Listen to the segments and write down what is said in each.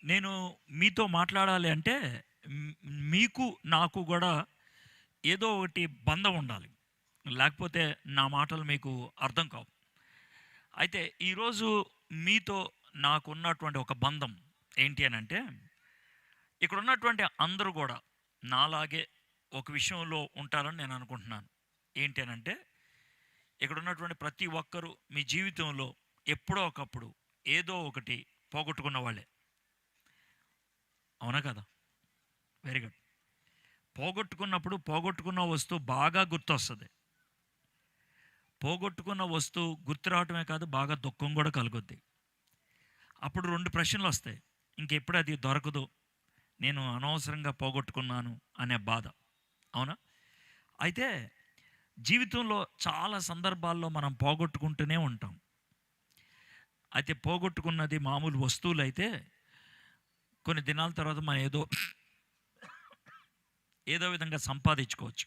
నేను మీతో మాట్లాడాలి అంటే మ్ మీకు నాకు గూడా ఏదో ఒకటి బంధం ఉండాలి. లేకపోతే నా మాటలు మీకు అర్థం కావు. అయితే ఈరోజు మీతో నాకున్నటువంటి ఒక బంధం ఏంటి అనంటే, ఇక్కడున్నటువంటి అందరూ గూడా నాలాగే ఒక విషయంలో ఉంటారని నేను అనుకుంటున్నాను. ఏంటి అనంటే, ఇక్కడున్నటువంటి ప్రతి ఒక్కరు మీ జీవితంలో ఎప్పుడో ఒకప్పుడు ఏదో ఒకటి పోగొట్టుకున్న వాళ్ళే. అవునా కదా? Very good. పోగొట్టుకున్నప్పుడు పోగొట్టుకున్న వస్తువు బాగా గుర్తొస్తది. పోగొట్టుకున్న వస్తువు గుర్తు రావటమే కాదు, బాగా దుఃఖం కూడా కలుగుద్ది. అప్పుడు 2 ప్రశ్నలొస్తాయి. ఇంకెప్పుడు అది దొరకదు. నేను అనవసరంగా పోగొట్టుకున్నాను అనే బాధ. అవునా? అయితే జీవితంలో చాలా సందర్భాల్లో మనం పోగొట్టుకుంటూనే ఉంటాం. అయితే పోగొట్టుకున్నది మామూలు వస్తువులైతే కొన్ని దినాల తర్వాత మనం ఏదో విధంగా సంపాదించుకోవచ్చు.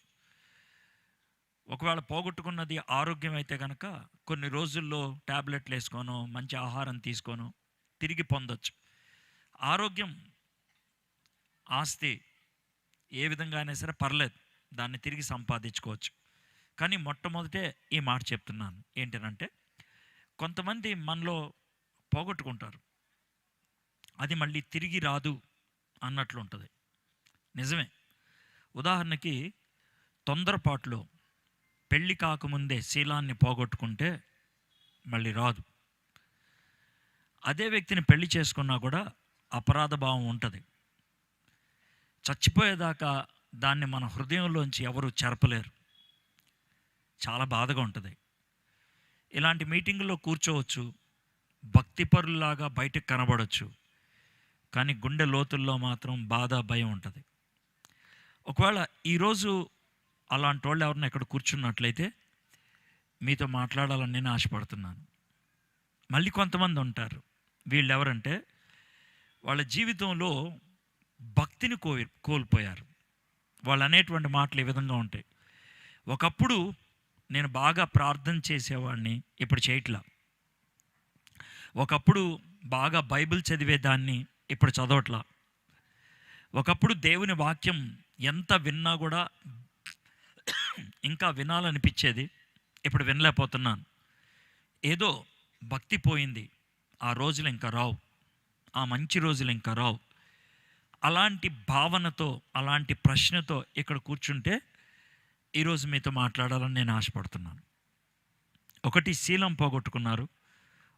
ఒకవేళ పోగొట్టుకున్నది ఆరోగ్యం అయితే గనక కొన్ని రోజుల్లో టాబ్లెట్లు వేసుకోనో, మంచి ఆహారం తీసుకోనో తిరిగి పొందొచ్చు. ఆరోగ్యం, ఆస్తి ఏ విధంగా అయినా సరే పర్లేదు. దాన్ని తిరిగి సంపాదించుకోవచ్చు. కానీ మొట్టమొదటే ఈ మాట చెప్తున్నాను. ఏంటనంటే, కొంతమంది మనలో పోగొట్టుకుంటారు. అది మళ్ళీ తిరిగి రాదు అన్నట్లుంటది. నిజమే. ఉదాహరణకి తొందరపాటులో పెళ్లి కాకముందే శీలాన్ని పోగొట్టుకుంటే మళ్ళీ రాదు. అదే వ్యక్తిని పెళ్లి చేసుకున్నా కూడా అపరాధ భావం ఉంటుంది. చచ్చిపోయేదాకా దాన్ని మన హృదయంలోంచి ఎవరు చెరపలేరు. చాలా బాధగా ఉంటుంది. ఇలాంటి మీటింగుల్లో కూర్చోవచ్చు, భక్తిపరుల్లాగా బయటకు కనబడవచ్చు. కానీ గుండె లోతుల్లో మాత్రం బాధ, భయం ఉంటుంది. ఒకవేళ ఈరోజు అలాంటి వాళ్ళు ఎవరైనా ఇక్కడ కూర్చున్నట్లయితే మీతో మాట్లాడాలని నేను ఆశపడుతున్నాను. మళ్ళీ కొంతమంది ఉంటారు. వీళ్ళు ఎవరంటే వాళ్ళ జీవితంలో భక్తిని కోల్పోయారు. వాళ్ళు అనేటువంటి మాటలు ఈ విధంగా ఉంటాయి. ఒకప్పుడు నేను బాగా ప్రార్థన చేసేవాడిని, ఇప్పుడు చేయట్లా. ఒకప్పుడు బాగా బైబిల్ చదివేదాన్ని, ఇప్పుడు చదవట్లా. ఒకప్పుడు దేవుని వాక్యం ఎంత విన్నా కూడా ఇంకా వినాలనిపించేది, ఇప్పుడు వినలేకపోతున్నాను. ఏదో భక్తి పోయింది, ఆ రోజులు ఇంకా రావు, ఆ మంచి రోజులు ఇంకా రావు. అలాంటి భావనతో, అలాంటి ప్రశ్నతో ఇక్కడ కూర్చుంటే ఈరోజు మీతో మాట్లాడాలని నేను ఆశపడుతున్నాను. ఒకటి శీలం పోగొట్టుకున్నారు,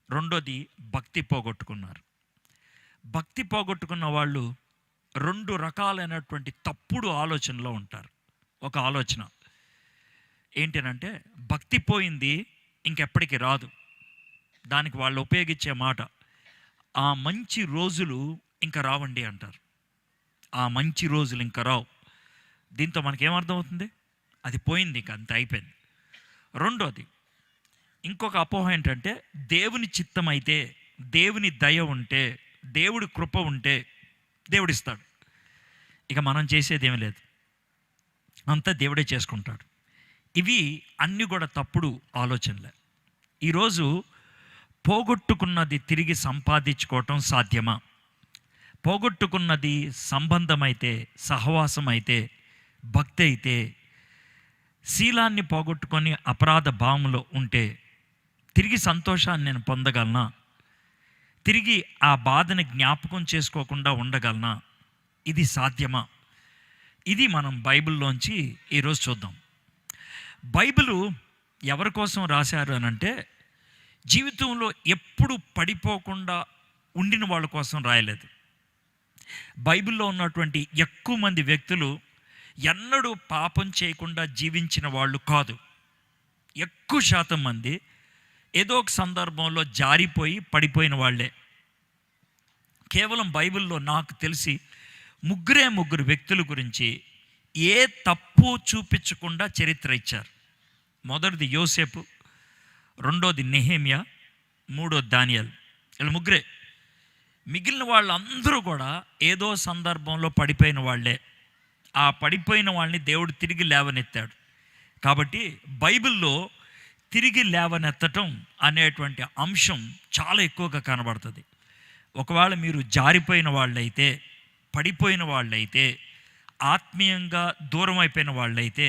రెండోది భక్తి పోగొట్టుకున్నారు. భక్తి పోగొట్టుకున్న వాళ్ళు 2 రకాలైనటువంటి తప్పుడు ఆలోచనలో ఉంటారు. ఒక ఆలోచన ఏంటనంటే, భక్తి పోయింది, ఇంకెప్పటికీ రాదు. దానికి వాళ్ళు ఉపయోగించే మాట, ఆ మంచి రోజులు ఇంకా రావండి అంటారు. ఆ మంచి రోజులు ఇంకా రావు. దీంతో మనకేమర్థం అవుతుంది? అది పోయింది, ఇంక అంత అయిపోయింది. రెండోది, ఇంకొక అపోహ ఏంటంటే, దేవుని చిత్తం అయితే, దేవుని దయ ఉంటే, దేవుడి కృప ఉంటే దేవుడిస్తాడు, ఇక మనం చేసేది ఏమీ లేదు, అంతా దేవుడే చేసుకుంటాడు. ఇవి అన్నీ కూడా తప్పుడు ఆలోచనలే. ఈరోజు పోగొట్టుకున్నది తిరిగి సంపాదించుకోవటం సాధ్యమా? పోగొట్టుకున్నది సంబంధమైతే, సహవాసం అయితే, భక్తి అయితే, శీలాన్ని పోగొట్టుకొని అపరాధ భావంలో ఉంటే తిరిగి సంతోషాన్ని నేను పొందగలనా? తిరిగి ఆ బాధని జ్ఞాపకం చేసుకోకుండా ఉండగలనా? ఇది సాధ్యమా? ఇది మనం బైబిల్లోంచి ఈరోజు చూద్దాం. బైబిలు ఎవరి కోసం రాశారు అనంటే, జీవితంలో ఎప్పుడు పడిపోకుండా ఉండిన వాళ్ళ కోసం రాయలేదు. బైబిల్లో ఉన్నటువంటి ఎక్కువ మంది వ్యక్తులు ఎన్నడూ పాపం చేయకుండా జీవించిన వాళ్ళు కాదు. ఎక్కువ శాతం మంది ఏదో ఒక సందర్భంలో జారిపోయి పడిపోయిన వాళ్ళే. కేవలం బైబిల్లో నాకు తెలిసి 3 వ్యక్తుల గురించి ఏ తప్పు చూపించకుండా చరిత్ర ఇచ్చారు. మొదటిది యోసేపు, రెండోది నెహెమ్యా, మూడోది దానియేలు. వీళ్ళు 3. మిగిలిన వాళ్ళందరూ కూడా ఏదో సందర్భంలో పడిపోయిన వాళ్ళే. ఆ పడిపోయిన వాళ్ళని దేవుడు తిరిగి లేవనెత్తాడు. కాబట్టి బైబిల్లో తిరిగి లేవనెత్తటం అనేటువంటి అంశం చాలా ఎక్కువగా కనబడుతుంది. ఒకవేళ మీరు జారిపోయిన వాళ్ళైతే, పడిపోయిన వాళ్ళైతే, ఆత్మీయంగా దూరం అయిపోయిన వాళ్ళైతే,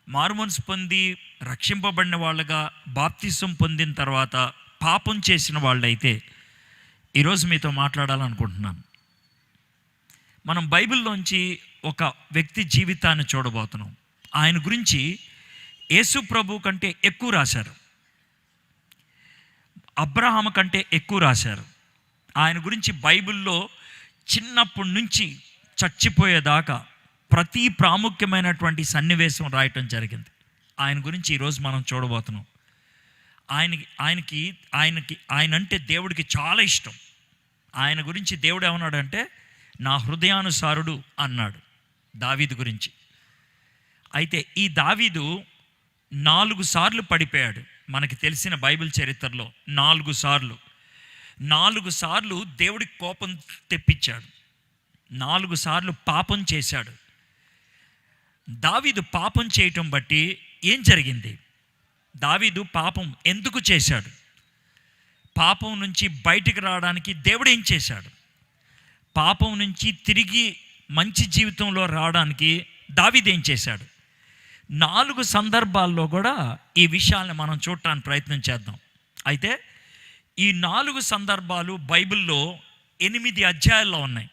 మారుమనసు పొంది రక్షింపబడిన వాళ్ళగా బాప్తిసం పొందిన తర్వాత పాపం చేసిన వాళ్ళైతే ఈరోజు మీతో మాట్లాడాలనుకుంటున్నాను. మనం బైబిల్లోంచి ఒక వ్యక్తి జీవితాన్ని చూడబోతున్నాం. ఆయన గురించి యేసు ప్రభు కంటే ఎక్కువ రాశారు, అబ్రహాము కంటే ఎక్కువ రాశారు. ఆయన గురించి బైబిల్లో చిన్నప్పటి నుంచి చచ్చిపోయేదాకా ప్రతి ప్రాముఖ్యమైనటువంటి సన్నివేశం రాయటం జరిగింది. ఆయన గురించి ఈరోజు మనం చూడబోతున్నాం. ఆయన అంటే దేవుడికి చాలా ఇష్టం. ఆయన గురించి దేవుడు ఏమన్నాడంటే నా హృదయానుసారుడు అన్నాడు దావీదు గురించి. అయితే ఈ దావీదు 4 సార్లు పడిపోయాడు. మనకి తెలిసిన బైబిల్ చరిత్రలో 4 సార్లు దేవుడికి కోపం తెప్పించాడు. 4 సార్లు పాపం చేశాడు. దావీదు పాపం చేయటం బట్టి ఏం జరిగింది? దావీదు పాపం ఎందుకు చేశాడు? పాపం నుంచి బయటికి రావడానికి దేవుడు ఏం చేశాడు? పాపం నుంచి తిరిగి మంచి జీవితంలో రావడానికి దావీదు ఏం చేశాడు? 4 సందర్భాల్లో కూడా ఈ విషయాన్ని మనం చూడటానికి ప్రయత్నం చేద్దాం. అయితే ఈ 4 సందర్భాలు బైబిల్లో 8 అధ్యాయాల్లో ఉన్నాయి.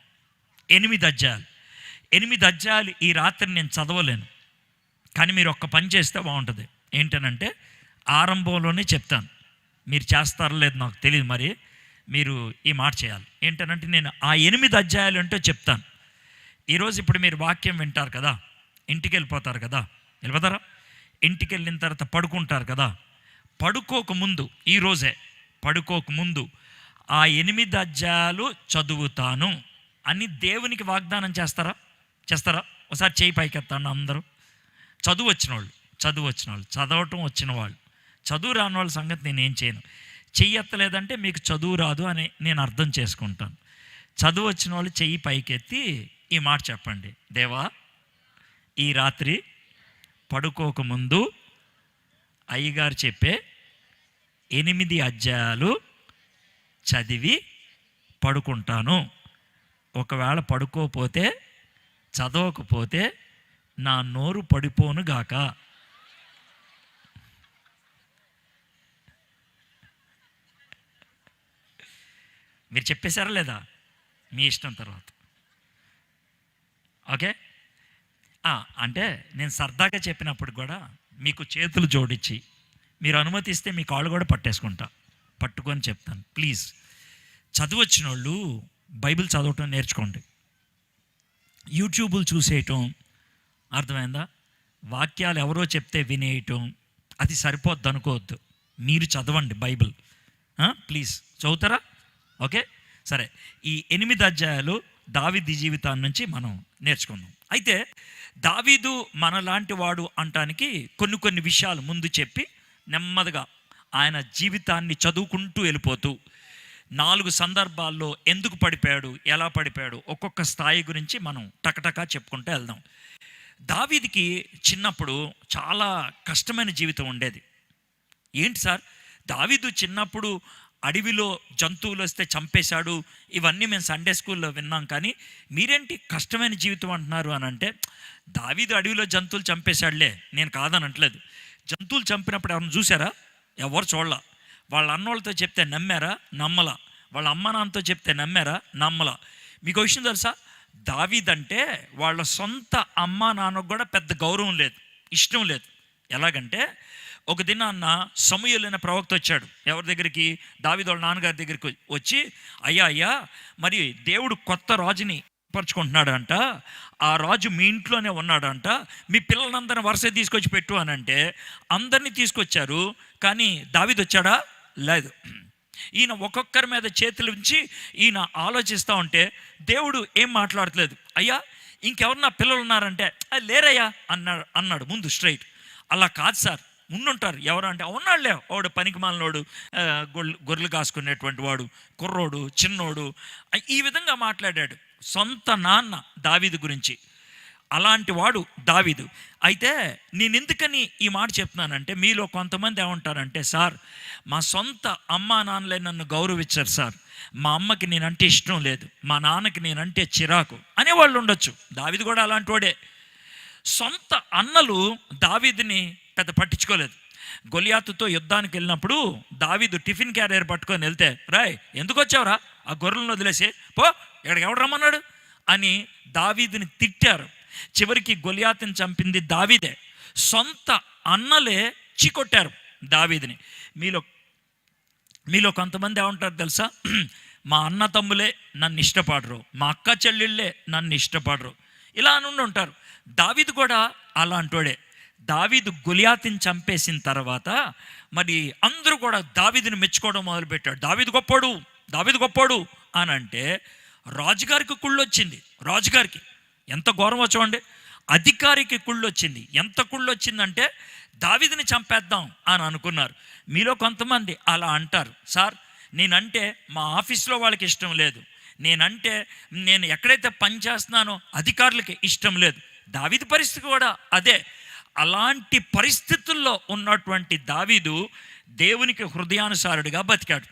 8 అధ్యాయాలు ఈ రాత్రి నేను చదవలేను, కానీ మీరు ఒక్క పని చేస్తే బాగుంటుంది. ఏంటనంటే ఆరంభంలోనే చెప్తాను, మీరు చేస్తారో లేదు నాకు తెలియదు, మరి మీరు ఈ మాట చేయాలి. ఏంటనంటే నేను ఆ 8 అధ్యాయాలు ఏంటో చెప్తాను. ఈరోజు ఇప్పుడు మీరు వాక్యం వింటారు కదా, ఇంటికి వెళ్ళిపోతారు కదా, వెళ్ళిపోతారా? ఇంటికి వెళ్ళిన తర్వాత పడుకుంటారు కదా, పడుకోకముందు ఆ 8 అధ్యాయాలు చదువుతాను అని దేవునికి వాగ్దానం చేస్తారా? ఒకసారి చేయి పైకెత్తండి అందరూ. చదువు వచ్చిన వాళ్ళు, చదవటం వచ్చిన వాళ్ళు, చదువు రాని వాళ్ళ సంగతి నేనేం చేయను. చెయ్యెత్తలేదంటే మీకు చదువు రాదు అని నేను అర్థం చేసుకుంటాను. చదువు వచ్చిన వాళ్ళు చెయ్యి పైకెత్తి ఈ మాట చెప్పండి. దేవా, ఈ రాత్రి పడుకోకముందు అయ్యగారు చెప్పే 8 అధ్యాయాలు చదివి పడుకుంటాను. ఒకవేళ పడుకోపోతే, చదవకపోతే నా నోరు పడిపోను గాక. మీరు చెప్పేశారా లేదా? మీ ఇష్టం. తర్వాత ఓకే. అంటే నేను సరదాగా చెప్పినప్పుడు కూడా మీకు చేతులు జోడించి మీరు అనుమతిస్తే మీ కాళ్ళు కూడా పట్టుకొని చెప్తాను. ప్లీజ్, చదువు వచ్చిన వాళ్ళు బైబిల్ చదవటం నేర్చుకోండి. యూట్యూబ్లు చూసేయటం, అర్థమైందా? వాక్యాలు ఎవరో చెప్తే వినేయటం అది సరిపోద్ది అనుకోవద్దు. మీరు చదవండి బైబిల్. ప్లీజ్ చదువుతారా? ఓకే, సరే. ఈ 8 అధ్యాయాలు దావీదు జీవితాన్ని నుంచి మనం నేర్చుకుందాం. అయితే దావీదు మనలాంటి వాడు అంటానికి కొన్ని విషయాలు ముందు చెప్పి నెమ్మదిగా ఆయన జీవితాన్ని చదువుకుంటూ వెళ్ళిపోతూ 4 సందర్భాల్లో ఎందుకు పడిపోయాడు, ఎలా పడిపోయాడు, ఒక్కొక్క స్థాయి గురించి మనం టకటకా చెప్పుకుంటూ వెళ్దాం. దావీదుకి చిన్నప్పుడు చాలా కష్టమైన జీవితం ఉండేది. ఏంటి సార్, దావీదు చిన్నప్పుడు అడవిలో జంతువులు వస్తే చంపేశాడు, ఇవన్నీ మేము సండే స్కూల్లో విన్నాం, కానీ మీరేంటి కష్టమైన జీవితం అంటున్నారు అని అంటే, దావీదు అడవిలో జంతువులు చంపేశాడులే, నేను కాదనట్లేదు. జంతువులు చంపినప్పుడు ఎవరిని చూసారా? ఎవరు చూడలా. వాళ్ళ అన్నోళ్ళతో చెప్తే నమ్మారా? నమ్మలా. వాళ్ళ అమ్మ నాన్నతో చెప్తే నమ్మారా? నమ్మలా. మీకు విషయం తెలుసా, దావీదంటే వాళ్ళ సొంత అమ్మ నాన్నకు కూడా పెద్ద గౌరవం లేదు, ఇష్టం లేదు. ఎలాగంటే ఒక దినాన్న సమూయేలు అనే ప్రవక్త వచ్చాడు ఎవరి దగ్గరికి? దావీదు వాళ్ళ నాన్నగారి దగ్గరికి వచ్చి, అయ్యా మరి దేవుడు కొత్త రాజుని పరుచుకుంటున్నాడంట, ఆ రాజు మీ ఇంట్లోనే ఉన్నాడంట, మీ పిల్లలందరినీ వరుస తీసుకొచ్చి పెట్టు అని అంటే అందరినీ తీసుకొచ్చారు, కానీ దావీదు వచ్చాడా? లేదు. ఈయన ఒక్కొక్కరి మీద చేతులు ఉంచి ఈయన ఆలోచిస్తూ ఉంటే దేవుడు ఏం మాట్లాడట్లేదు. అయ్యా ఇంకెవరు నా పిల్లలు ఉన్నారంటే, లేరయ్యా అన్నాడు ముందు స్ట్రైట్. అలా కాదు సార్, ఉండుంటారు. ఎవరు అంటే, ఉన్నాడులే, వాడు పనికి మాలినోడు, గొర్రెలు కాసుకునేటువంటి వాడు, కుర్రోడు, చిన్నోడు, ఈ విధంగా మాట్లాడాడు సొంత నాన్న దావీదు గురించి. అలాంటి వాడు దావీదు. అయితే నేను ఎందుకని ఈ మాట చెప్తున్నానంటే, మీలో కొంతమంది ఏమంటారంటే, సార్ మా సొంత అమ్మా నాన్నలే నన్ను గౌరవించారు సార్, మా అమ్మకి నేనంటే ఇష్టం లేదు, మా నాన్నకి నేనంటే చిరాకు అనేవాళ్ళు ఉండొచ్చు. దావీదు కూడా అలాంటి వాడే. సొంత అన్నలు దావీదుని పెద్ద పట్టించుకోలేదు. గొలియాతుతో యుద్ధానికి వెళ్ళినప్పుడు దావీదు టిఫిన్ క్యారియర్ పట్టుకొని వెళ్తే, రాయ్ ఎందుకు వచ్చావురా, ఆ గొర్రెలను వదిలేసి పో, ఇక్కడికి ఎవడు రమ్మన్నాడు అని దావీదుని తిట్టారు. చివరికి గొలియాతుని చంపింది దావీదే. సొంత అన్నలే చీకొట్టారు దావీదుని. మీలో కొంతమంది ఏమంటారు తెలుసా, మా అన్న తమ్ములే నన్ను ఇష్టపడరు, మా అక్క చెల్లెళ్ళే నన్ను ఇష్టపడరు, ఇలా అని ఉంటారు. దావీదు కూడా అలాంటోడే. దావీదు గొలియాతుని చంపేసిన తర్వాత మరి అందరూ కూడా దావీదుని మెచ్చుకోవడం మొదలుపెట్టాడు. దావీదు గొప్పోడు, దావీదు గొప్పోడు అని అంటే రాజుగారికి కుళ్ళు వచ్చింది. రాజుగారికి ఎంత ఘోరం చూడండి, అధికారికి కుళ్ళు వచ్చింది. ఎంత కుళ్ళు వచ్చిందంటే దావీదుని చంపేద్దాం అని అనుకున్నారు. మీలో కొంతమంది అలా అంటారు, సార్ నేనంటే మా ఆఫీస్లో వాళ్ళకి ఇష్టం లేదు, నేనంటే నేను ఎక్కడైతే పని చేస్తున్నానో అధికారులకి ఇష్టం లేదు. దావీదు పరిస్థితి కూడా అదే. అలాంటి పరిస్థితుల్లో ఉన్నటువంటి దావీదు దేవునికి హృదయానుసారుడిగా బతికాడు.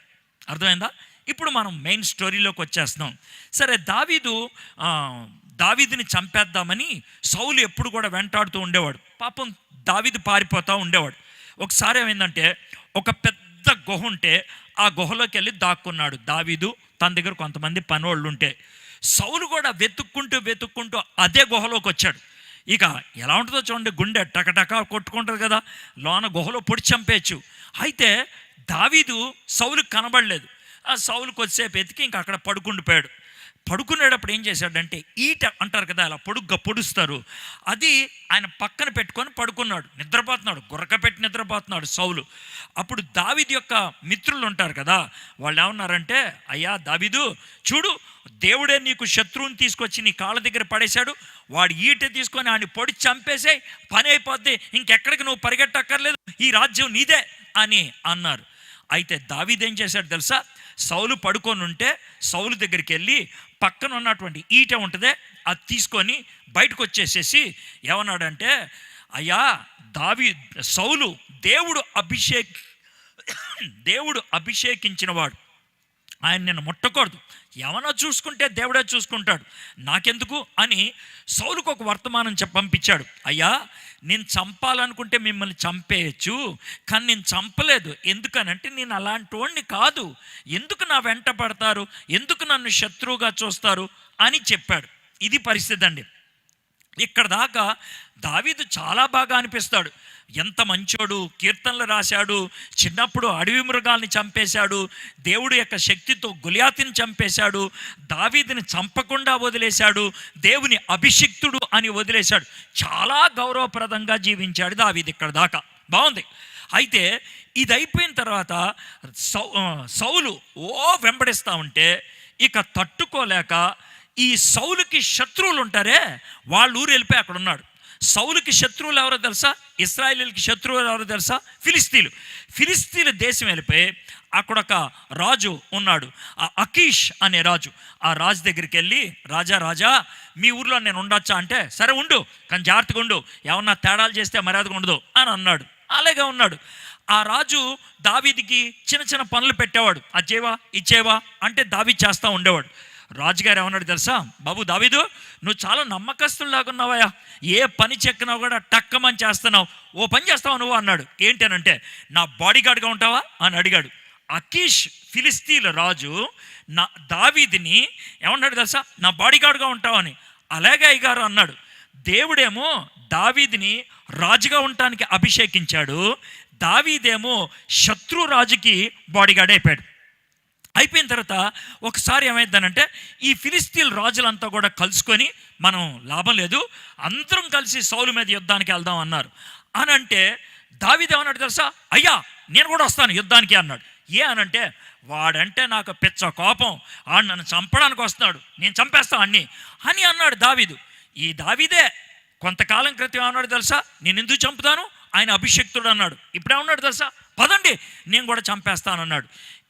అర్థమైందా? ఇప్పుడు మనం మెయిన్ స్టోరీలోకి వచ్చేస్తున్నాం. సరే, దావీదుని చంపేద్దామని సౌలు ఎప్పుడు కూడా వెంటాడుతూ ఉండేవాడు. పాపం దావీదు పారిపోతూ ఉండేవాడు. ఒకసారి ఏమైందంటే, ఒక పెద్ద గుహ ఉంటే ఆ గుహలోకి వెళ్ళి దాక్కున్నాడు దావీదు. తన దగ్గర కొంతమంది పనోళ్ళు ఉంటే సౌలు కూడా వెతుక్కుంటూ అదే గుహలోకి వచ్చాడు. ఇక ఎలా ఉంటుందో చూడండి, గుండె టకటక కొట్టుకుంటుంది కదా, లోన గుహలో పొడి చంపేయచ్చు. అయితే దావీదు సౌలుకి కనబడలేదు. ఆ సౌలు కొద్దిసేపు ఎతికి ఇంకా అక్కడ పడుకుండిపోయాడు. పడుకునేటప్పుడు ఏం చేశాడంటే, ఈట అంటారు కదా, అలా పొడుగ్గా పొడుస్తారు, అది ఆయన పక్కన పెట్టుకొని పడుకున్నాడు. నిద్రపోతున్నాడు, గుర్రక పెట్టి నిద్రపోతున్నాడు సౌలు. అప్పుడు దావీదు యొక్క మిత్రులు ఉంటారు కదా, వాళ్ళు ఏమన్నారంటే, అయ్యా దావీదు చూడు, దేవుడే నీకు శత్రువుని తీసుకొచ్చి నీ కాళ్ళ దగ్గర పడేశాడు, వాడు ఈట తీసుకొని ఆయన పొడి చంపేసాయి, పని అయిపోద్ది, ఇంకెక్కడికి నువ్వు పరిగెట్టక్కర్లేదు, ఈ రాజ్యం నీదే అని అన్నారు. అయితే దావీదు ఏం చేశాడు తెలుసా, సౌలు పడుకొని ఉంటే సౌలు దగ్గరికి వెళ్ళి పక్కన ఉన్నటువంటి ఈట ఉంటుందే అది తీసుకొని బయటకు వచ్చేసేసి ఏమన్నాడంటే, అయ్యా సౌలు దేవుడు అభిషేకించినవాడు, ఆయన నిన్ను ముట్టకూడదు, ఏమన్నా చూసుకుంటే దేవుడే చూసుకుంటాడు, నాకెందుకు అని సౌలుకు ఒక వర్తమానం పంపించాడు. అయ్యా నేను చంపాలనుకుంటే మిమ్మల్ని చంపేయచ్చు, కానీ నేను చంపలేదు, ఎందుకనంటే నేను అలాంటి వాడిని కాదు, ఎందుకు నా వెంట పడతారు, ఎందుకు నన్ను శత్రువుగా చూస్తారు అని చెప్పాడు. ఇది పరిస్థితి అండి. ఇక్కడ దాకా దావీదు చాలా బాగా అనిపిస్తాడు, ఎంత మంచోడు, కీర్తనలు రాశాడు, చిన్నప్పుడు అడవి మృగాల్ని చంపేశాడు, దేవుడు యొక్క శక్తితో గొలియాతుని చంపేశాడు, దావీదుని చంపకుండా వదిలేశాడు, దేవుని అభిషిక్తుడు అని వదిలేశాడు, చాలా గౌరవప్రదంగా జీవించాడు దావీదు. ఇక్కడ దాకా బాగుంది. అయితే ఇది అయిపోయిన తర్వాత సౌలు వెంబడిస్తూ ఉంటే ఇక తట్టుకోలేక ఈ సౌలుకి శత్రువులు ఉంటారే వాళ్ళు ఊరు వెళ్ళిపోయి అక్కడ ఉన్నాడు. సౌలుకి శత్రువులు ఎవరో తెలుసా, ఇశ్రాయేలీయులకి శత్రువులు ఎవరో తెలుసా, ఫిలిస్తీన్ల దేశం వెళ్ళిపోయి అక్కడ ఒక రాజు ఉన్నాడు, ఆ అకీష్ అనే రాజు. ఆ రాజు దగ్గరికి వెళ్ళి, రాజా మీ ఊర్లో నేను ఉండొచ్చా అంటే, సరే ఉండు, కానీ జాగ్రత్తగా ఉండు, ఏమన్నా తేడాలు చేస్తే మర్యాదగా ఉండదు అని అన్నాడు. అలాగే ఉన్నాడు. ఆ రాజు దావీదుకి చిన్న చిన్న పనులు పెట్టేవాడు, అచ్చేవా ఇచ్చేవా అంటే దావీదు చేస్తూ ఉండేవాడు. రాజుగారు ఏమన్నాడు తెలుసా, బాబు దావీదు నువ్వు చాలా నమ్మకస్తుల్లాగా ఉన్నావయ్యా, ఏ పని చెక్కినా కూడా టక్కమని చేస్తున్నావు, ఓ పని చేస్తావు నువ్వు అన్నాడు. ఏంటనంటే, నా బాడీ గార్డ్గా ఉంటావా అని అడిగాడు. అకీష్ ఫిలిస్తీన్ల రాజు దావీదుని ఏమన్నాడు తెలుసా, నా బాడీ గార్డ్గా ఉంటావు అని. అలాగే అయ్యగారు అన్నాడు. దేవుడేమో దావీదుని రాజుగా ఉండటానికి అభిషేకించాడు, దావీదేమో శత్రు రాజుకి బాడీగార్డ్ అయిపోయాడు. అయిపోయిన తర్వాత ఒకసారి ఏమైందనంటే, ఈ ఫిలిస్తీన్ రాజులంతా కూడా కలుసుకొని, మనం లాభం లేదు, అందరం కలిసి సౌలు మీద యుద్ధానికి వెళ్దాం అన్నారు. అని అంటే దావీదు ఏమన్నాడు తెలుసా, అయ్యా నేను కూడా వస్తాను యుద్ధానికి అన్నాడు. అనంటే, వాడంటే నాకు పిచ్చ కోపం, వాడు నన్ను చంపడానికి వస్తున్నాడు, నేను చంపేస్తా అని అన్నాడు దావీదు. ఈ దావీదే కొంతకాలం క్రితం ఏమన్నాడు తెలుసా, నేను ఎందుకు చంపుతాను, ఆయన అభిషేక్తుడు అన్నాడు. ఇప్పుడేమన్నాడు తెలుసా, పదండి నేను కూడా చంపేస్తానన్నాడు.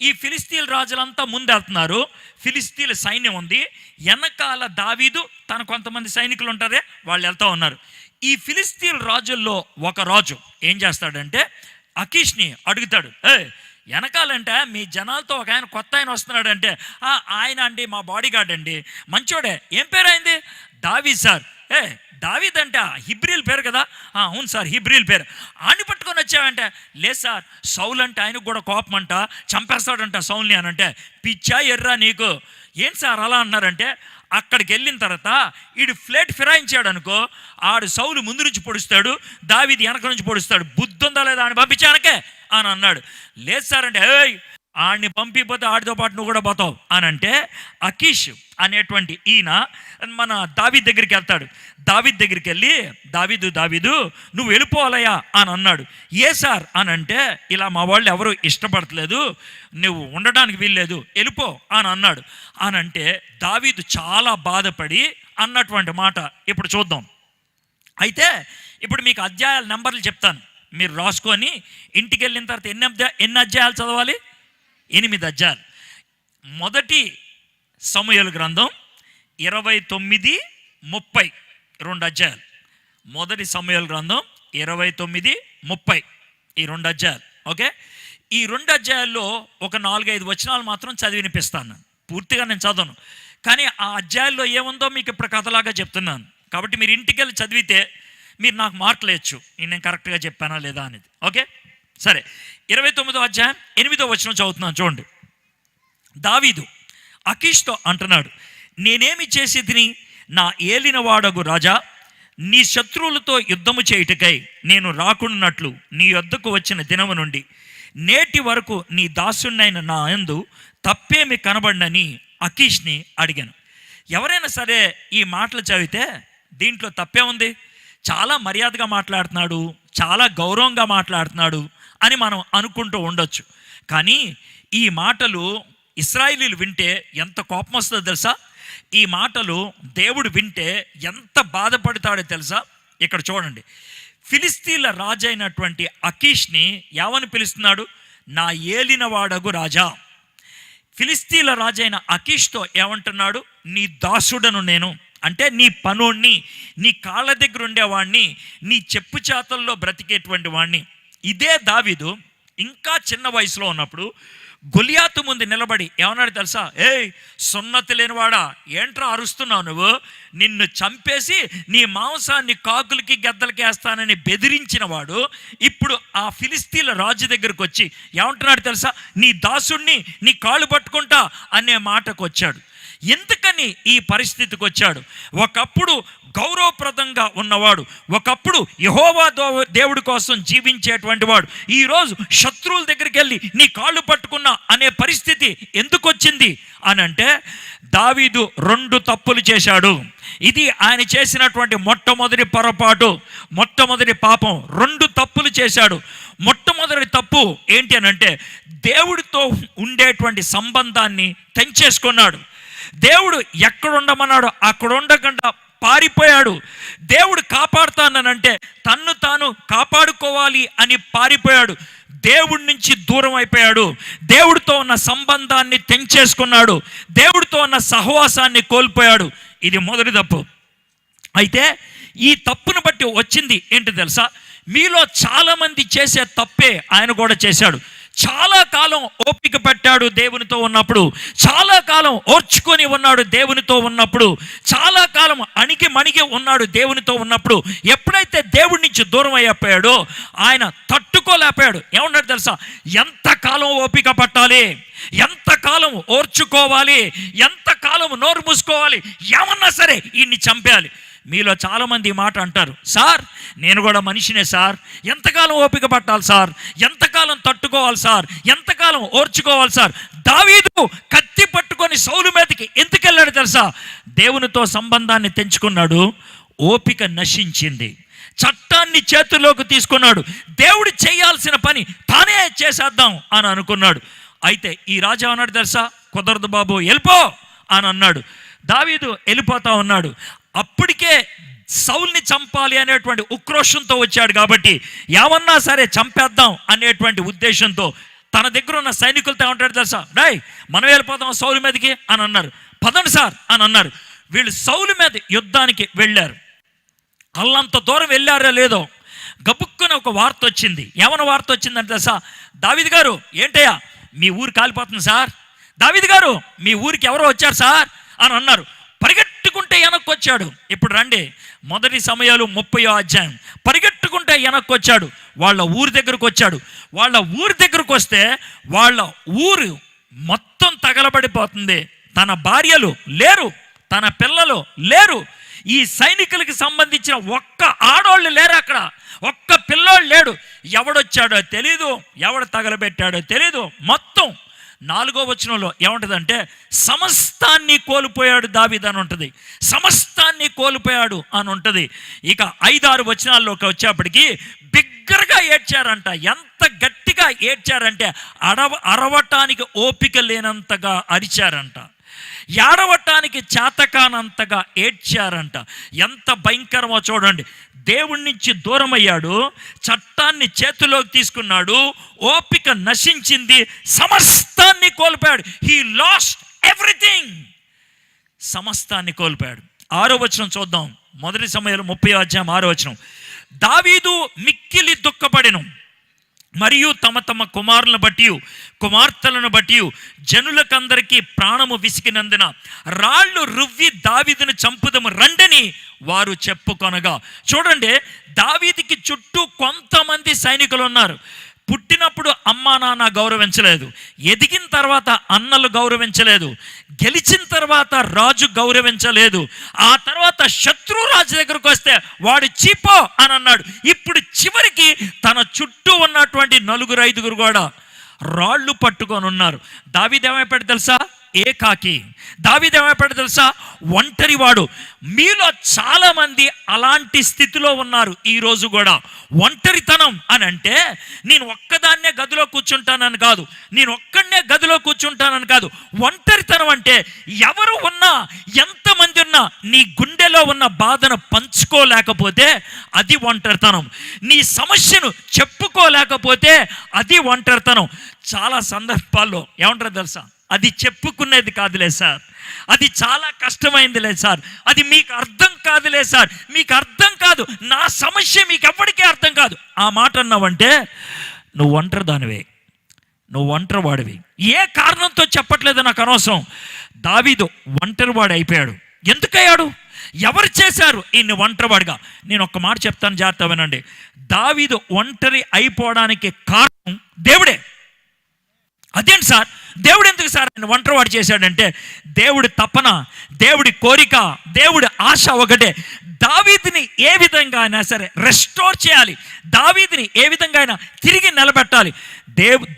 ఈ ఫిలిస్తీన్ రాజులంతా ముందెళ్తున్నారు, ఫిలిస్తీన్ సైన్యం ఉంది, వెనకాల దావీదు తన కొంతమంది సైనికులు ఉంటారే వాళ్ళు వెళ్తూ ఉన్నారు. ఈ ఫిలిస్తీన్ రాజుల్లో ఒక రాజు ఏం చేస్తాడంటే అకీష్ని అడుగుతాడు, వెనకాలంటే మీ జనాలతో ఒక ఆయన కొత్త ఆయన వస్తున్నాడు అంటే, ఆయన అండి మా బాడీ గార్డ్ అండి, మంచోడే, ఏం పేరు అయింది? దావీద్ సార్. దావీద్ అంటే హిబ్రీల్ పేరు కదా? అవును సార్ హిబ్రీల్ పేరు. ఆని పట్టుకొని వచ్చావంటే, లేదు సార్ సౌల్ అంటే ఆయనకు కూడా కోపం అంట, చంపేస్తాడంట సౌల్ని అని అంటే, పిచ్చా ఎర్రా నీకు, ఏం సార్ అలా అన్నారంటే, అక్కడికి వెళ్ళిన తర్వాత ఈడు ఫ్లేట్ ఫిరాయించాడు అనుకో, ఆడు సౌలు ముందు నుంచి పొడుస్తాడు, దావీదు వెనక నుంచి పొడుస్తాడు, బుద్ధి ఉందా లేదా అని పంపించానకే అని అన్నాడు. లేదు సార్ అంటే, ఆడిని పంపిపోతే ఆడితో పాటు నువ్వు కూడా పోతావు అని అంటే, అకీష్ అనేటువంటి ఈయన మన దావీదు దగ్గరికి వెళ్తాడు. దావీదు దగ్గరికి వెళ్ళి, దావీదు నువ్వు వెళ్ళిపోవాలయ్యా అని అన్నాడు. ఏ సార్ అని అంటే, ఇలా మా వాళ్ళు ఎవరు ఇష్టపడట్లేదు, నువ్వు ఉండడానికి వీల్లేదు, వెళ్ళిపో అని అన్నాడు. అని అంటే దావీదు చాలా బాధపడి అన్నటువంటి మాట ఇప్పుడు చూద్దాం. అయితే ఇప్పుడు మీకు అధ్యాయాల నెంబర్లు చెప్తాను, మీరు రాసుకొని ఇంటికి వెళ్ళిన తర్వాత ఎన్ని అధ్యాయాలు చదవాలి? 8 అధ్యాయాలు. మొదటి సమూయేలు గ్రంథం 29-30 2 అధ్యాయాలు. మొదటి సమూయేలు గ్రంథం 29-30 ఈ 2 అధ్యాయాలు. ఓకే, ఈ 2 అధ్యాయాల్లో ఒక 4-5 వచనాలు మాత్రం చదివి వినిపిస్తాను. పూర్తిగా నేను చదవను, కానీ ఆ అధ్యాయాల్లో ఏముందో మీకు ఇప్పుడు కథలాగా చెప్తున్నాను. కాబట్టి మీరు ఇంటికి వెళ్ళి చదివితే మీరు నాకు మార్కులు వేయచ్చు, నేను కరెక్ట్గా చెప్పానా లేదా అనేది. ఓకే సరే, 29వ అధ్యాయం 8వ వచనం చదువుతున్నాను చూడండి. దావీదు అకీష్తో అంటున్నాడు, నేనేమి చేసి తిని నా ఏలినవాడగు రాజా, నీ శత్రువులతో యుద్ధము చేయుటకై నేను రాకున్నట్లు నీ యొద్దకు వచ్చిన దినము నుండి నేటి వరకు నీ దాసుడినైన నా యందు తప్పేమి కనబడినని అకీష్ని అడిగాను. ఎవరైనా సరే ఈ మాటలు చదివితే దీంట్లో తప్పే ఉంది, చాలా మర్యాదగా మాట్లాడుతున్నాడు, చాలా గౌరవంగా మాట్లాడుతున్నాడు అని మనం అనుకుంటూ ఉండొచ్చు. కానీ ఈ మాటలు ఇశ్రాయేలీలు వింటే ఎంత కోపం వస్తుందో తెలుసా? ఈ మాటలు దేవుడు వింటే ఎంత బాధపడతాడో తెలుసా? ఇక్కడ చూడండి, ఫిలిస్తీన్ల రాజు అయినటువంటి అకీష్ని ఏమని పిలుస్తున్నాడు? నా ఏలినవాడగు రాజా. ఫిలిస్తీన్ల రాజు అయిన అకీష్తో ఏమంటున్నాడు? నీ దాసుడను నేను, అంటే నీ పనోడిని, నీ కాళ్ళ దగ్గర ఉండేవాడిని, నీ చెప్పు చేతల్లో బ్రతికేటువంటి వాడిని. ఇదే దావీదు ఇంకా చిన్న వయసులో ఉన్నప్పుడు గొలియాతు ముందు నిలబడి ఏమన్నాడు తెలుసా? సున్నతి లేనివాడా, ఏంట్రా అరుస్తున్నావు నువ్వు, నిన్ను చంపేసి నీ మాంసాన్ని కాకులకి గద్దలకి వేస్తానని బెదిరించిన వాడు ఇప్పుడు ఆ ఫిలిస్తీన్ల రాజు దగ్గరకు వచ్చి ఏమంటున్నాడు తెలుసా? నీ దాసుణ్ణి నీ కాళ్ళు పట్టుకుంటా అనే మాటకు వచ్చాడు. ఎందుకని ఈ పరిస్థితికి వచ్చాడు? ఒకప్పుడు గౌరవప్రదంగా ఉన్నవాడు, ఒకప్పుడు యెహోవా దేవుడి కోసం జీవించేటువంటి వాడు, ఈరోజు శత్రువుల దగ్గరికి వెళ్ళి నీ కాళ్ళు పట్టుకున్నా అనే పరిస్థితి ఎందుకు వచ్చింది అని అంటే, దావీదు 2 తప్పులు చేశాడు. ఇది ఆయన చేసినటువంటి మొట్టమొదటి పొరపాటు, మొట్టమొదటి పాపం. 2 తప్పులు చేశాడు. మొట్టమొదటి తప్పు ఏంటి అని అంటే, దేవుడితో ఉండేటువంటి సంబంధాన్ని తెంచేసుకున్నాడు. దేవుడు ఎక్కడ ఉండమన్నాడు అక్కడ ఉండకుండా పారిపోయాడు. దేవుడు కాపాడుతానంటే తన్ను తాను కాపాడుకోవాలి అని పారిపోయాడు. దేవుడి నుంచి దూరం అయిపోయాడు. దేవుడితో ఉన్న సంబంధాన్ని తెంచేసుకున్నాడు. దేవుడితో ఉన్న సహవాసాన్ని కోల్పోయాడు. ఇది మొదటి తప్పు. అయితే ఈ తప్పును బట్టి వచ్చింది ఏంటి తెలుసా? మీలో చాలామంది చేసే తప్పే ఆయన కూడా చేశాడు. చాలా కాలం ఓపిక పట్టాడు దేవునితో ఉన్నప్పుడు, చాలా కాలం ఓర్చుకొని ఉన్నాడు దేవునితో ఉన్నప్పుడు, చాలా కాలం అణిగి మణిగి ఉన్నాడు దేవునితో ఉన్నప్పుడు. ఎప్పుడైతే దేవుడి నుంచి దూరం అయిపోయాడో ఆయన తట్టుకోలేకపోయాడు. ఏమన్నాడు తెలుసా? ఎంతకాలం ఓపిక పట్టాలి, ఎంతకాలం ఓర్చుకోవాలి, ఎంతకాలం నోరు మూసుకోవాలి, ఏమన్నా సరే ఈయన్ని చంపేయాలి. మీలో చాలామంది ఈ మాట అంటారు, సార్ నేను కూడా మనిషినే సార్, ఎంతకాలం ఓపిక పట్టాలి సార్, ఎంతకాలం తట్టుకోవాలి సార్, ఎంతకాలం ఓర్చుకోవాలి సార్. దావీదు కత్తి పట్టుకొని సౌలు మీదకి ఎందుకు వెళ్ళాడు తెలుసా? దేవునితో సంబంధాన్ని తెంచుకున్నాడు, ఓపిక నశించింది, చట్టాన్ని చేతుల్లోకి తీసుకున్నాడు, దేవుడు చేయాల్సిన పని తానే చేసేద్దాం అని అనుకున్నాడు. అయితే ఈ రాజా అన్నాడు తెలుసా? కుదరదు బాబు వెళ్ళిపో అని అన్నాడు. దావీదు వెళ్ళిపోతా ఉన్నాడు. అప్పటికే సౌల్ని చంపాలి అనేటువంటి ఉక్రోషంతో వచ్చాడు కాబట్టి ఏమన్నా సరే చంపేద్దాం అనేటువంటి ఉద్దేశంతో తన దగ్గర ఉన్న సైనికులతో ఏమంటాడు తెలుసా, డాయ్ మనం వెళ్ళిపోదాం సౌలు మీదకి అని అన్నారు. పదండి సార్ అని అన్నారు. వీళ్ళు సౌలు మీద యుద్ధానికి వెళ్ళారు. అల్లంత దూరం వెళ్ళారో లేదో గబుక్కున ఒక వార్త వచ్చింది. ఏమన్నా వార్త వచ్చిందంటే తెలుసా, దావీదు గారు ఏంటయ్యా మీ ఊరు కాలిపోతుంది సార్, దావీదు గారు మీ ఊరికి ఎవరో వచ్చారు సార్ అని అన్నారు. పరిగెట్టుకుంటే వెనక్కి వచ్చాడు. ఇప్పుడు రండి, 1 సమయాలు 30వ అధ్యాయం. పరిగెట్టుకుంటే వెనక్కి వచ్చాడు, వాళ్ళ ఊరి దగ్గరకు వచ్చాడు. వాళ్ళ ఊరి దగ్గరకు వస్తే వాళ్ళ ఊరు మొత్తం తగలబడిపోతుంది. తన భార్యలు లేరు, తన పిల్లలు లేరు, ఈ సైనికులకి సంబంధించిన ఒక్క ఆడోళ్ళు లేరు, అక్కడ ఒక్క పిల్లోళ్ళు లేడు. ఎవడొచ్చాడో తెలీదు, ఎవడు తగలబెట్టాడో తెలీదు. మొత్తం 4వ వచనంలో ఏముంటుందంటే సమస్తాన్ని కోల్పోయాడు దావీదు అని ఉంటుంది, సమస్తాన్ని కోల్పోయాడు అని ఉంటుంది. ఇక 5-6 వచనాల్లోకి వచ్చేప్పటికి బిగ్గరగా ఏడ్చారంట. ఎంత గట్టిగా ఏడ్చారంటే అరవటానికి ఓపిక లేనంతగా అరిచారంట, ఏడవటానికి చేతకానంతగా ఏడ్చారంట. ఎంత భయంకరమో చూడండి. దేవుడి నుంచి దూరం అయ్యాడు, చట్టాన్ని చేతిలోకి తీసుకున్నాడు, ఓపిక నశించింది, సమస్తాన్ని కోల్పోయాడు. హీ లాస్ట్ ఎవ్రీథింగ్, సమస్తాన్ని కోల్పోయాడు. 6వ వచనం చూద్దాం. 1 సమయాలు 30వ అధ్యాయం 6వ వచనం. దావీదు మిక్కిలి దుఃఖపడెను, మరియు తమ తమ కుమారులను బట్టి కుమార్తెలను బట్టి జనులకందరికీ ప్రాణము విసికినందున రాళ్ళు రువ్వి దావీదును చంపుదము రండని వారు చెప్పుకొనగా. చూడండి, దావీదుకి చుట్టూ కొంతమంది సైనికులు ఉన్నారు. పుట్టినప్పుడు అమ్మా నాన్న గౌరవించలేదు, ఎదిగిన తర్వాత అన్నలు గౌరవించలేదు, గెలిచిన తర్వాత రాజు గౌరవించలేదు, ఆ తర్వాత శత్రు రాజు దగ్గరకు వస్తే వాడు చీపో అని అన్నాడు. ఇప్పుడు చివరికి తన చుట్టూ ఉన్నటువంటి 4-5 కూడా రాళ్ళు పట్టుకొని ఉన్నారు. దావీదు ఏమైపోయాడు తెలుసా, ఏకాకి. దావీదు ఏమైపోయాడు తెలుసా, ఒంటరివాడు. మీలో చాలామంది అలాంటి స్థితిలో ఉన్నారు ఈరోజు కూడా. ఒంటరితనం అని అంటే నేను ఒక్కదాన్నే గదిలో కూర్చుంటానని కాదు, నేను ఒక్కడనే గదిలో కూర్చుంటానని కాదు. ఒంటరితనం అంటే ఎవరు ఉన్నా, ఎంతమంది ఉన్నా నీ గుండెలో ఉన్న బాధను పంచుకోలేకపోతే అది ఒంటరితనం. నీ సమస్యను చెప్పుకోలేకపోతే అది ఒంటరితనం. చాలా సందర్భాల్లో ఏమంటారు తెలుసా, అది చెప్పుకునేది కాదులే సార్, అది చాలా కష్టమైందిలే సార్, అది మీకు అర్థం కాదులే సార్, మీకు అర్థం కాదు, నా సమస్య మీకు ఎవ్వడికే అర్థం కాదు. ఆ మాట అన్నావంటే నువ్వు ఒంటరిదానివే, నువ్వు ఒంటరివాడివి. ఏ కారణంతో చెప్పట్లేదు నాకు అనవసరం. దావీదు ఒంటరివాడు అయిపోయాడు. ఎందుకయ్యాడు? ఎవరు చేశారు ఈయన్ని ఒంటరివాడిగా? నేను ఒక్క మాట చెప్తాను, జాగ్రత్త వినండి. దావీదు ఒంటరి అయిపోవడానికి కారణం దేవుడే. అదేంటి సార్, దేవుడు ఎందుకు సార్ ఆయన ఒంటరివాడు చేశాడంటే దేవుడి తపన, దేవుడి కోరిక, దేవుడి ఆశ ఒకటే, దావీదుని ఏ విధంగా అయినా సరే రెస్టోర్ చేయాలి, దావీదుని ఏ విధంగా అయినా తిరిగి నిలబెట్టాలి.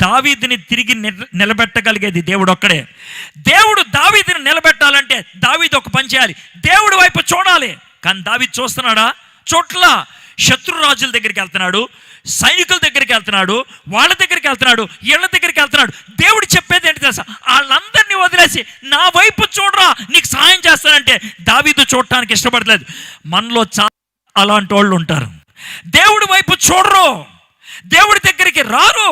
దావీదుని తిరిగి నిలబెట్టగలిగేది దేవుడు ఒక్కడే. దేవుడు దావీదుని నిలబెట్టాలంటే దావీదు ఒక పని చేయాలి, దేవుడి వైపు చూడాలి. కానీ దావీదు చూస్తున్నాడా? చోట్ల శత్రు రాజుల దగ్గరికి వెళ్తున్నాడు, సైనికుల దగ్గరికి వెళ్తున్నాడు, వాళ్ళ దగ్గరికి వెళ్తున్నాడు, వీళ్ళ దగ్గరికి వెళ్తున్నాడు. దేవుడు చెప్పేది ఏంటి తెలుసా, వాళ్ళందరినీ వదిలేసి నా వైపు చూడరా, నీకు సహాయం చేస్తానంటే దావీదు చూడటానికి ఇష్టపడలేదు. మనలో చాలా అలాంటి వాళ్ళు ఉంటారు. దేవుడి వైపు చూడరు, దేవుడి దగ్గరికి రారు,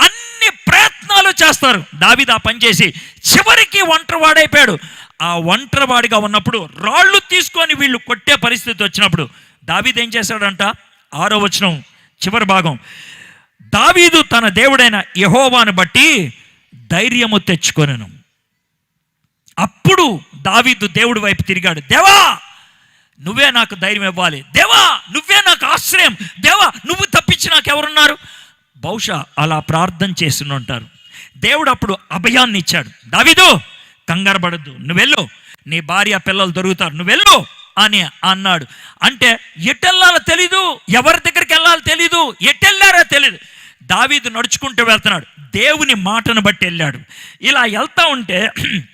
అన్ని ప్రయత్నాలు చేస్తారు. దావీదు ఆ పని చేసి చివరికి ఒంటరివాడైపోయాడు. ఆ ఒంటరివాడిగా ఉన్నప్పుడు రాళ్ళు తీసుకొని వీళ్ళు కొట్టే పరిస్థితి వచ్చినప్పుడు దావీదు ఏం చేశాడంట? 6వ వచనం చివరి భాగం. దావీదు తన దేవుడైన యెహోవాను బట్టి ధైర్యము తెచ్చుకొనెను. అప్పుడు దావీదు దేవుడి వైపు తిరిగాడు. దేవా నువ్వే నాకు ధైర్యం ఇవ్వాలి, దేవా నువ్వే నాకు ఆశ్రయం, దేవా నువ్వు తప్పించి నాకు ఎవరున్నారు? బహుశా అలా ప్రార్థన చేస్తూనే ఉంటారు. దేవుడు అప్పుడు అభయాన్ని ఇచ్చాడు. దావీదు కంగారు పడద్దు, నువ్వెళ్ళు, నీ భార్య పిల్లలు దొరుకుతారు, నువ్వెళ్ళు అని అన్నాడు. అంటే ఎటెళ్ళాలో తెలీదు, ఎవరి దగ్గరికి వెళ్ళాలో తెలీదు, ఎటెళ్ళారో తెలీదు. దావీదు నడుచుకుంటూ వెళ్తున్నాడు, దేవుని మాటను బట్టి వెళ్ళాడు. ఇలా వెళ్తా ఉంటే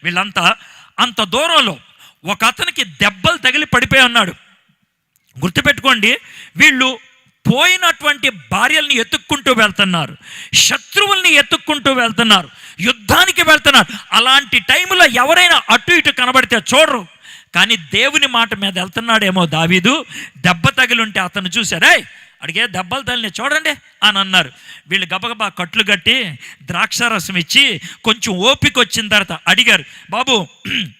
వీళ్ళంతా అంత దూరంలో ఒక అతనికి దెబ్బలు తగిలి పడిపోయి ఉన్నాడు. గుర్తుపెట్టుకోండి, వీళ్ళు పోయినటువంటి భార్యల్ని ఎత్తుక్కుంటూ వెళ్తున్నారు, శత్రువుల్ని ఎత్తుక్కుంటూ వెళ్తున్నారు, యుద్ధానికి వెళ్తున్నారు. అలాంటి టైంలో ఎవరైనా అటు ఇటు కనబడితే చూడరు, కానీ దేవుని మాట మీద వెళ్తున్నాడేమో దావీదు. దెబ్బ తగిలుంటే అతను చూశాడే, అడిగే దెబ్బలు తల్లిని చూడండి అని అన్నారు. వీళ్ళు గబగబా కట్లు కట్టి ద్రాక్షారసం ఇచ్చి కొంచెం ఓపిక వచ్చిన తర్వాత అడిగారు, బాబు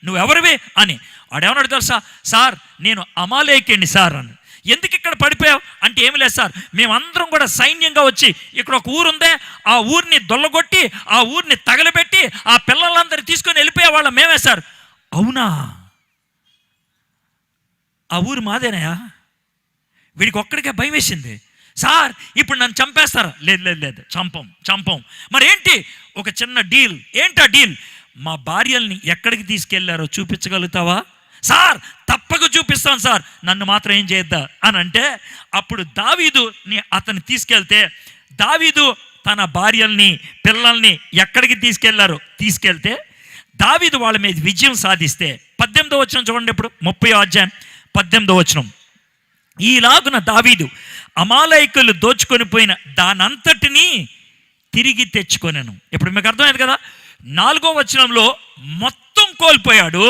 నువ్వెవరివి అని. ఆడేమన్నాడు తెలుసా? సార్ నేను అమాలేకుణ్ణి సార్ అని. ఎందుకు ఇక్కడ పడిపోయావు అంటే, ఏమి లేదు సార్, మేమందరం కూడా సైన్యంగా వచ్చి ఇక్కడ ఒక ఊరు ఉందే, ఆ ఊరిని దొల్లగొట్టి ఆ ఊరిని తగలబెట్టి ఆ పిల్లలందరినీ తీసుకొని వెళ్ళిపోయే వాళ్ళం మేమే సార్. అవునా, ఆ ఊరు మాదేనాయా? వీడికి ఒక్కడికే భయం వేసింది. సార్ ఇప్పుడు నన్ను చంపేస్తారా? లేదు లేదు లేదు, చంపం. మరి ఏంటి? ఒక చిన్న డీల్. ఏంటా డీల్? మా భార్యల్ని ఎక్కడికి తీసుకెళ్లారో చూపించగలుగుతావా? సార్ తప్పక చూపిస్తాను సార్, నన్ను మాత్రం ఏం చేయొద్దా అని అంటే, అప్పుడు దావీదుని అతను తీసుకెళ్తే, దావీదు తన భార్యల్ని పిల్లల్ని ఎక్కడికి తీసుకెళ్తే దావీదు వాళ్ళ మీద విజయం సాధిస్తే 18వ వచనం చూడండి. ఇప్పుడు 30వ అధ్యాయం 18వ వచనం. ఈలాగున దావీదు అమాలేకులు దోచుకొని పోయిన దానంతటినీ తిరిగి తెచ్చుకొనెను. ఇప్పుడు మీకు అర్థమైంది కదా. 4వ వచనంలో మొత్తం కోల్పోయాడు,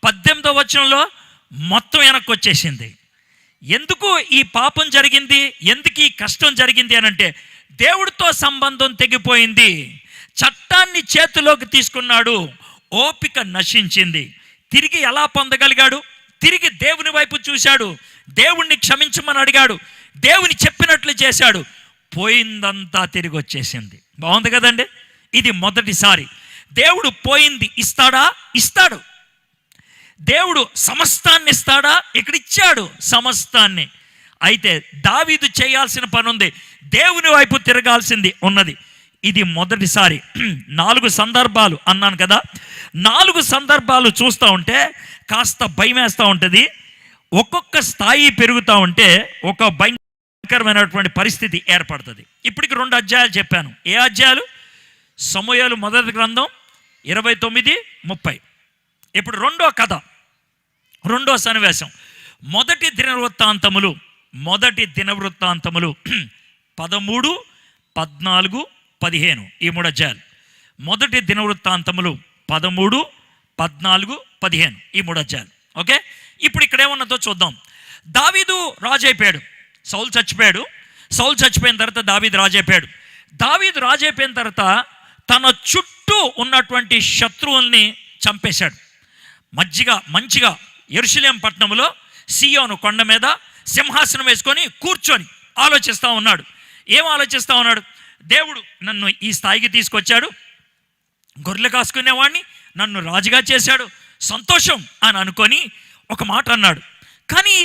18వ వచనంలో మొత్తం వెనక్కి వచ్చేసింది. ఎందుకు ఈ పాపం జరిగింది, ఎందుకు ఈ కష్టం జరిగింది అని అంటే, దేవుడితో సంబంధం తెగిపోయింది, చట్టాన్ని చేతిలోకి తీసుకున్నాడు, ఓపిక నశించింది. తిరిగి ఎలా పొందగలిగాడు? తిరిగి దేవుని వైపు చూశాడు, దేవుణ్ణి క్షమించమని అడిగాడు, దేవుని చెప్పినట్లు చేశాడు, పోయిందంతా తిరిగి వచ్చేసింది. బాగుంది కదండి. ఇది మొదటిసారి. దేవుడు పోయింది ఇస్తాడా? ఇస్తాడు. దేవుడు సమస్తాన్ని ఇస్తాడా? ఇక్కడ ఇచ్చాడు సమస్తాన్ని. అయితే దావీదు చేయాల్సిన పని ఉంది, దేవుని వైపు తిరగాల్సింది ఉన్నది. ఇది మొదటిసారి. 4 సందర్భాలు అన్నాను కదా. 4 సందర్భాలు చూస్తూ ఉంటే కాస్త భయం వేస్తూ ఉంటుంది. ఒక్కొక్క స్థాయి పెరుగుతూ ఉంటే ఒక భయంకరమైనటువంటి పరిస్థితి ఏర్పడుతుంది. ఇప్పటికి 2 అధ్యాయాలు చెప్పాను. ఏ అధ్యాయాలు? సమూయేలు మొదటి గ్రంథం 29, 30. ఇప్పుడు రెండో కథ, రెండో సన్నివేశం. మొదటి దినవృత్తాంతములు 13, 14, 15 ఈ 3 అధ్యాయాలు. మొదటి దినవృత్తాంతములు 13, 14, 15 ఈ 3 అధ్యాయాలు. ఓకే, ఇప్పుడు ఇక్కడ ఏమన్నదో చూద్దాం. దావీదు రాజు అయిపోయాడు, సౌలు చచ్చిపోయాడు. సౌలు చచ్చిపోయిన తర్వాత దావీదు రాజు అయిపోయాడు. దావీదు రాజు అయిపోయిన తర్వాత తన చుట్టూ ఉన్నటువంటి శత్రువుల్ని చంపేశాడు. మంచిగా యెరూషలేము పట్టణంలో సీయోను కొండ మీద సింహాసనం వేసుకొని కూర్చొని ఆలోచిస్తూ ఉన్నాడు. ఏం ఆలోచిస్తూ ఉన్నాడు? దేవుడు నన్ను ఈ స్థాయికి తీసుకొచ్చాడు, గొర్రెలు కాసుకునేవాడిని నన్ను రాజుగా చేశాడు, సంతోషం అని అనుకొని ఒక మాట అన్నాడు. కానీ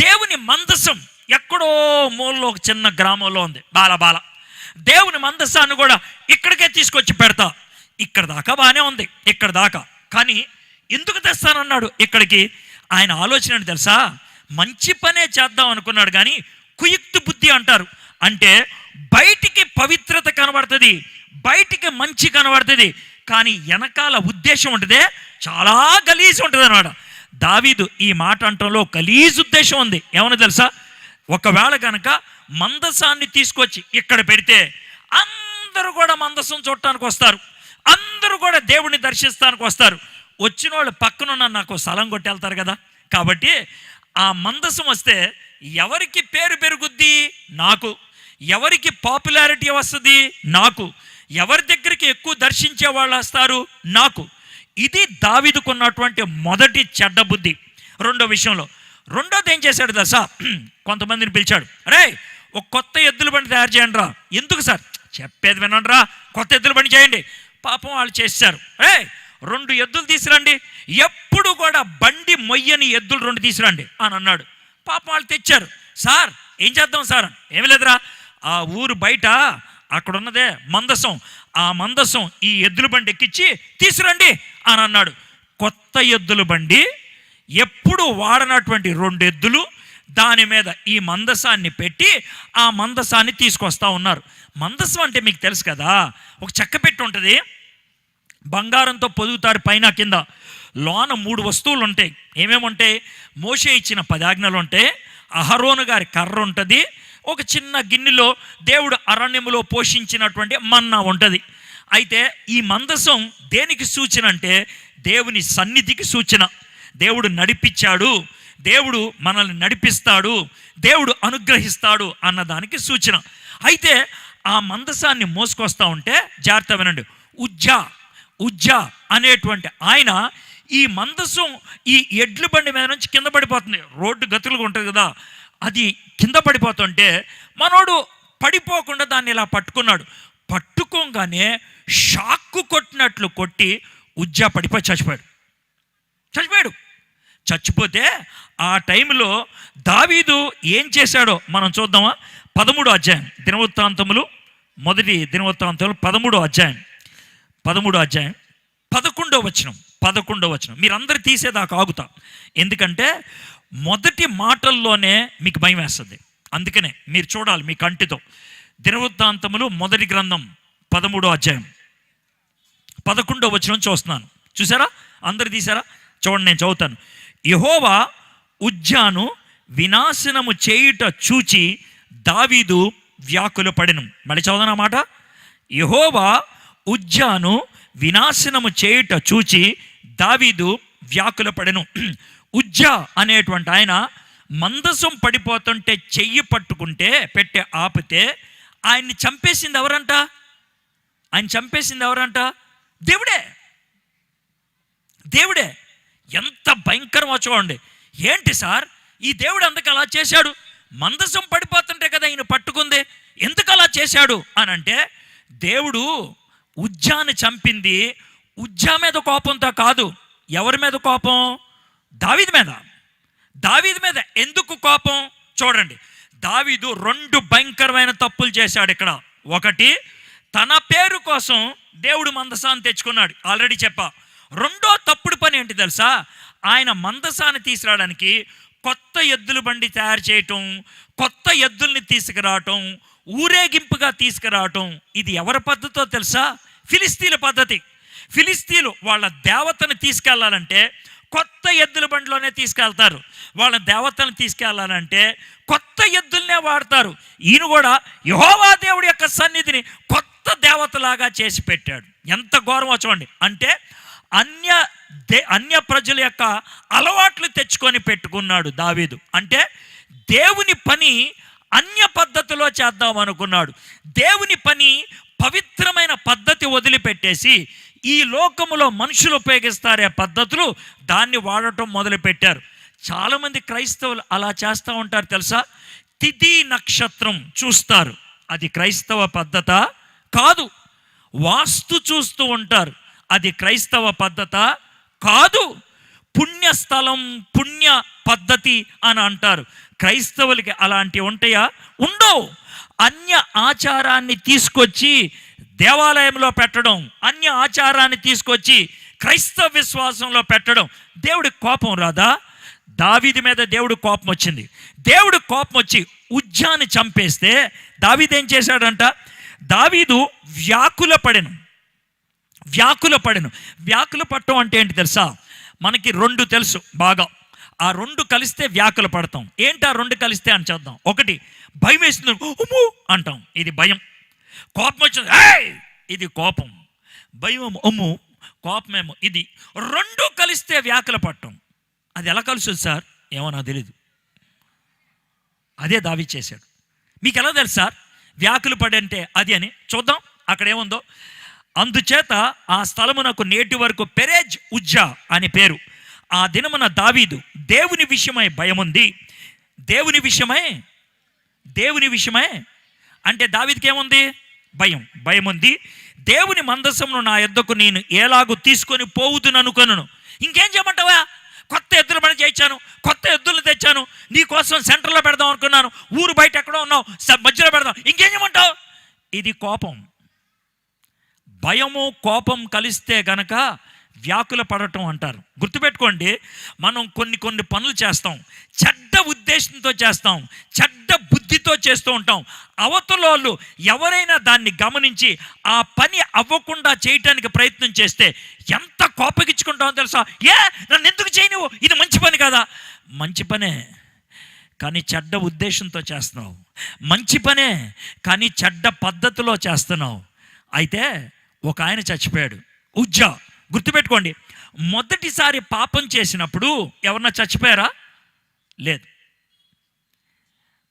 దేవుని మందసం ఎక్కడో మూలలో ఒక చిన్న గ్రామంలో ఉంది, బాల. దేవుని మందసాన్ని కూడా ఇక్కడికే తీసుకొచ్చి పెడతా. ఇక్కడ దాకా బాగానే ఉంది, ఇక్కడ దాకా. కానీ ఎందుకు తెస్తానన్నాడు ఇక్కడికి? ఆయన ఆలోచన తెలుసా? మంచి పనే చేద్దాం అనుకున్నాడు, కానీ కుయుక్తి బుద్ధి అంటారు. అంటే బయటికి పవిత్రత కనబడుతుంది, బయటికి మంచి కనబడుతుంది, కానీ వెనకాల ఉద్దేశం ఉంటుంది, చాలా గలీజ్ ఉంటుంది అన్నమాట. దావీదు ఈ మాట అంటంలో గలీజ్ ఉద్దేశం ఉంది. ఏమన్నా తెలుసా? ఒకవేళ కనుక మందసాన్ని తీసుకొచ్చి ఇక్కడ పెడితే అందరూ కూడా మందసం చూడటానికి వస్తారు, అందరూ కూడా దేవుడిని దర్శిస్తానికి వస్తారు. వచ్చిన వాళ్ళు పక్కనున్న నాకు స్థలం కొట్టి వెళ్తారు కదా. కాబట్టి ఆ మందసం వస్తే ఎవరికి పేరు పెరుగుద్ది? నాకు. ఎవరికి పాపులారిటీ వస్తుంది? నాకు. ఎవరి దగ్గరికి ఎక్కువ దర్శించే వాళ్ళు వస్తారు? నాకు. ఇది దావీదుకున్నటువంటి మొదటి చెడ్డ బుద్ధి. రెండో విషయంలో రెండోది ఏం చేశాడు తెలుసా? కొంతమందిని పిలిచాడు, అరే ఒక కొత్త ఎద్దుల బండి తయారు చేయండి రా. ఎందుకు సార్? చెప్పేది వినండి రా, కొత్త ఎద్దుల బండి చేయండి. పాపం వాళ్ళు చేశారు. 2 ఎద్దులు తీసుకురండి, ఎప్పుడు కూడా బండి మొయ్యని ఎద్దులు 2 తీసుకురండి అని అన్నాడు. పాపం వాళ్ళు తెచ్చారు. సార్ ఏం చేద్దాం సార్? ఏమి లేదురా, ఆ ఊరు బయట అక్కడ ఉన్నదే మందసం, ఆ మందసం ఈ ఎద్దుల బండి ఎక్కించి తీసుకురండి అని అన్నాడు. కొత్త ఎద్దుల బండి, ఎప్పుడు వాడనటువంటి 2 ఎద్దులు, దాని మీద ఈ మందసాన్ని పెట్టి ఆ మందసాన్ని తీసుకొస్తా ఉన్నారు. మందసం అంటే మీకు తెలుసు కదా, ఒక చెక్క పెట్టి ఉంటుంది, బంగారంతో పొదుగుతారు పైన కింద. లోన 3 వస్తువులు ఉంటాయి. ఏమేముంటాయి? మోషే ఇచ్చిన 10 ఆజ్ఞలు ఉంటాయి, అహరోను గారి కర్ర ఉంటుంది, ఒక చిన్న గిన్నెలో దేవుడు అరణ్యములో పోషించినటువంటి మన్నా ఉంటుంది. అయితే ఈ మందసం దేనికి సూచన అంటే దేవుని సన్నిధికి సూచన. దేవుడు నడిపించాడు, దేవుడు మనల్ని నడిపిస్తాడు, దేవుడు అనుగ్రహిస్తాడు అన్నదానికి సూచన. అయితే ఆ మందసాన్ని మోసుకొస్తా ఉంటే జాగ్రత్త వినండి, ఉజ్జా అనేటువంటి ఆయన ఈ మందసం ఈ ఎడ్ల బండి మీద నుంచి కింద పడిపోతుంది, రోడ్డు గతులుగా ఉంటుంది కదా, అది కింద పడిపోతుంటే మనోడు పడిపోకుండా దాన్ని ఇలా పట్టుకున్నాడు. పట్టుకోగానే షాక్కు కొట్టినట్లు కొట్టి ఉజ్జా పడిపోయి చచ్చిపోయాడు. చచ్చిపోతే ఆ టైంలో దావీదు ఏం చేశాడో మనం చూద్దామా? 13వ అధ్యాయం దినవృత్తాంతములు, మొదటి దినవృత్తాంతములు 13వ అధ్యాయం 11వ వచనం. మీరందరూ తీసేదాకా ఆగుతా, ఎందుకంటే మొదటి మాటల్లోనే మీకు భయం వేస్తుంది. అందుకనే మీరు చూడాలి మీ కంటితో. దినవృత్తాంతములు మొదటి గ్రంథం 13వ అధ్యాయం 11వ వచనం చూస్తున్నాను. చూసారా? అందరు తీసారా? చూడండి, నేను చదువుతాను. యెహోవా ఉజ్జాను వినాశనము చేయుట చూచి దావీదు వ్యాకుల పడెను. మళ్ళీ చదువునా మాట. యెహోవా ఉజ్జాను వినాశనము చేయుట చూచి దావీదు వ్యాకుల పడెను. ఉజ్జా అనేటువంటి ఆయన మందసం పడిపోతుంటే చెయ్యి పట్టుకుంటే పెట్టి ఆపితే ఆయన్ని చంపేసింది ఎవరంట? దేవుడే. ఎంత భయంకరమో చూడండి. ఏంటి సార్, ఈ దేవుడు ఎందుకు అలా చేశాడు? మందసం పడిపోతుంటే కదా ఈయన పట్టుకుంది, ఎందుకు అలా చేశాడు అని అంటే, దేవుడు ఉజ్జాని చంపింది ఉజ్జా మీద కోపంతో కాదు. ఎవరి మీద కోపం? దావీదు మీద. ఎందుకు కోపం? చూడండి, దావీదు 2 భయంకరమైన తప్పులు చేశాడు ఇక్కడ. ఒకటి, తన పేరు కోసం దేవుడు మందసాన్ని తెచ్చుకున్నాడు, ఆల్రెడీ చెప్పా. రెండో తప్పుడు పని ఏంటి తెలుసా? ఆయన మందసాన్ని తీసుకురావడానికి కొత్త ఎద్దుల బండి తయారు చేయటం, కొత్త ఎద్దుల్ని తీసుకురావటం, ఊరేగింపుగా తీసుకురావటం. ఇది ఎవరి పద్ధతో తెలుసా? ఫిలిస్తీన్ల పద్ధతి. ఫిలిస్తీన్లు వాళ్ళ దేవతను తీసుకెళ్లాలంటే కొత్త ఎద్దుల బండిలోనే తీసుకెళ్తారు. వాళ్ళ దేవతను తీసుకెళ్లాలంటే కొత్త ఎద్దులనే వాడతారు. ఈయన కూడా యెహోవా దేవుడి యొక్క సన్నిధిని కొత్త దేవతలాగా చేసి పెట్టాడు. ఎంత ఘోరమో చూడండి. అంటే అన్య ప్రజల యొక్క అలవాట్లు తెచ్చుకొని పెట్టుకున్నాడు దావీదు. అంటే దేవుని పని అన్య పద్ధతిలో చేద్దాం అనుకున్నాడు. దేవుని పని పవిత్రమైన పద్ధతి వదిలిపెట్టేసి ఈ లోకములో మనుషులు ఉపయోగిస్తారే పద్ధతులు, దాన్ని వాడటం మొదలుపెట్టారు. చాలామంది క్రైస్తవులు అలా చేస్తూ ఉంటారు తెలుసా? తిథి నక్షత్రం చూస్తారు, అది క్రైస్తవ పద్ధత కాదు. వాస్తు చూస్తూ ఉంటారు, అది క్రైస్తవ పద్ధత కాదు. పుణ్యస్థలం, పుణ్య పద్ధతి అని అంటారు. క్రైస్తవులకి అలాంటివి ఉంటాయా? ఉండవు. అన్య ఆచారాన్ని తీసుకొచ్చి దేవాలయంలో పెట్టడం, అన్య ఆచారాన్ని తీసుకొచ్చి క్రైస్తవ విశ్వాసంలో పెట్టడం, దేవుడికి కోపం రాదా? దావీదు మీద దేవుడు కోపం వచ్చింది. దేవుడు కోపం వచ్చి ఉజ్జాని చంపేస్తే దావీదు ఏం చేశాడంట? దావీదు వ్యాకుల పడెను. వ్యాకుల పట్టడం అంటే ఏంటి తెలుసా? మనకి 2 తెలుసు బాగా. ఆ 2 కలిస్తే వ్యాకుల పడతాం. ఏంటి ఆ 2 కలిస్తే అని చూద్దాం. ఒకటి, భయం వేస్తుంది, ఉమ్ము అంటాం, ఇది భయం. కోపం వచ్చింది, ఇది కోపం. భయం ఉమ్ము, కోపమేమో, ఇది 2 కలిస్తే వ్యాకుల పట్టం. అది ఎలా కలుస్తుంది సార్? ఏమో నాకు తెలీదు. అదే దావీదు చేశాడు. మీకు ఎలా తెలుసు సార్ వ్యాకుల పడంటే అది అని? చూద్దాం అక్కడ ఏముందో. అందుచేత ఆ స్థలమునకు నేటి వరకు పెరేజ్ ఉజ్జా అని పేరు. ఆ దినమున దావీదు దేవుని విషయమై భయముంది. దేవుని విషయమై అంటే దావీదుకి ఏముంది? భయముంది. దేవుని మందసమును నా యొద్దకు నేను ఎలాగూ తీసుకొని పోవుదుననుకొనును. ఇంకేం చేయమంటావా? కొత్త ఎద్దుల బండి చేయించాను, కొత్త ఎద్దులు తెచ్చాను, నీ కోసం సెంటర్లో పెడదాం అనుకున్నాను, ఊరు బయట ఎక్కడో ఉన్నావు, మధ్యలో పెడదాం, ఇంకేం చేయమంటావు? ఇది కోపం. భయము కోపం కలిస్తే గనక వ్యాకుల పడటం అంటారు. గుర్తుపెట్టుకోండి, మనం కొన్ని పనులు చేస్తాం, చెడ్డ ఉద్దేశంతో చేస్తాం, చెడ్డ బుద్ధితో చేస్తూ ఉంటాం. అవతలోళ్ళు ఎవరైనా దాన్ని గమనించి ఆ పని అవ్వకుండా చేయటానికి ప్రయత్నం చేస్తే ఎంత కోపగించుకుంటామో తెలుసా? నన్ను ఎందుకు చేయనివ్వు, ఇది మంచి పని కదా. మంచి పనే, కానీ చెడ్డ ఉద్దేశంతో చేస్తున్నావు. మంచి పనే, కానీ చెడ్డ పద్ధతిలో చేస్తున్నావు. అయితే ఒక ఆయన చచ్చిపోయాడు, ఉజ్జా. గుర్తుపెట్టుకోండి, మొదటిసారి పాపం చేసినప్పుడు ఎవరన్నా చచ్చిపోయారా? లేదు.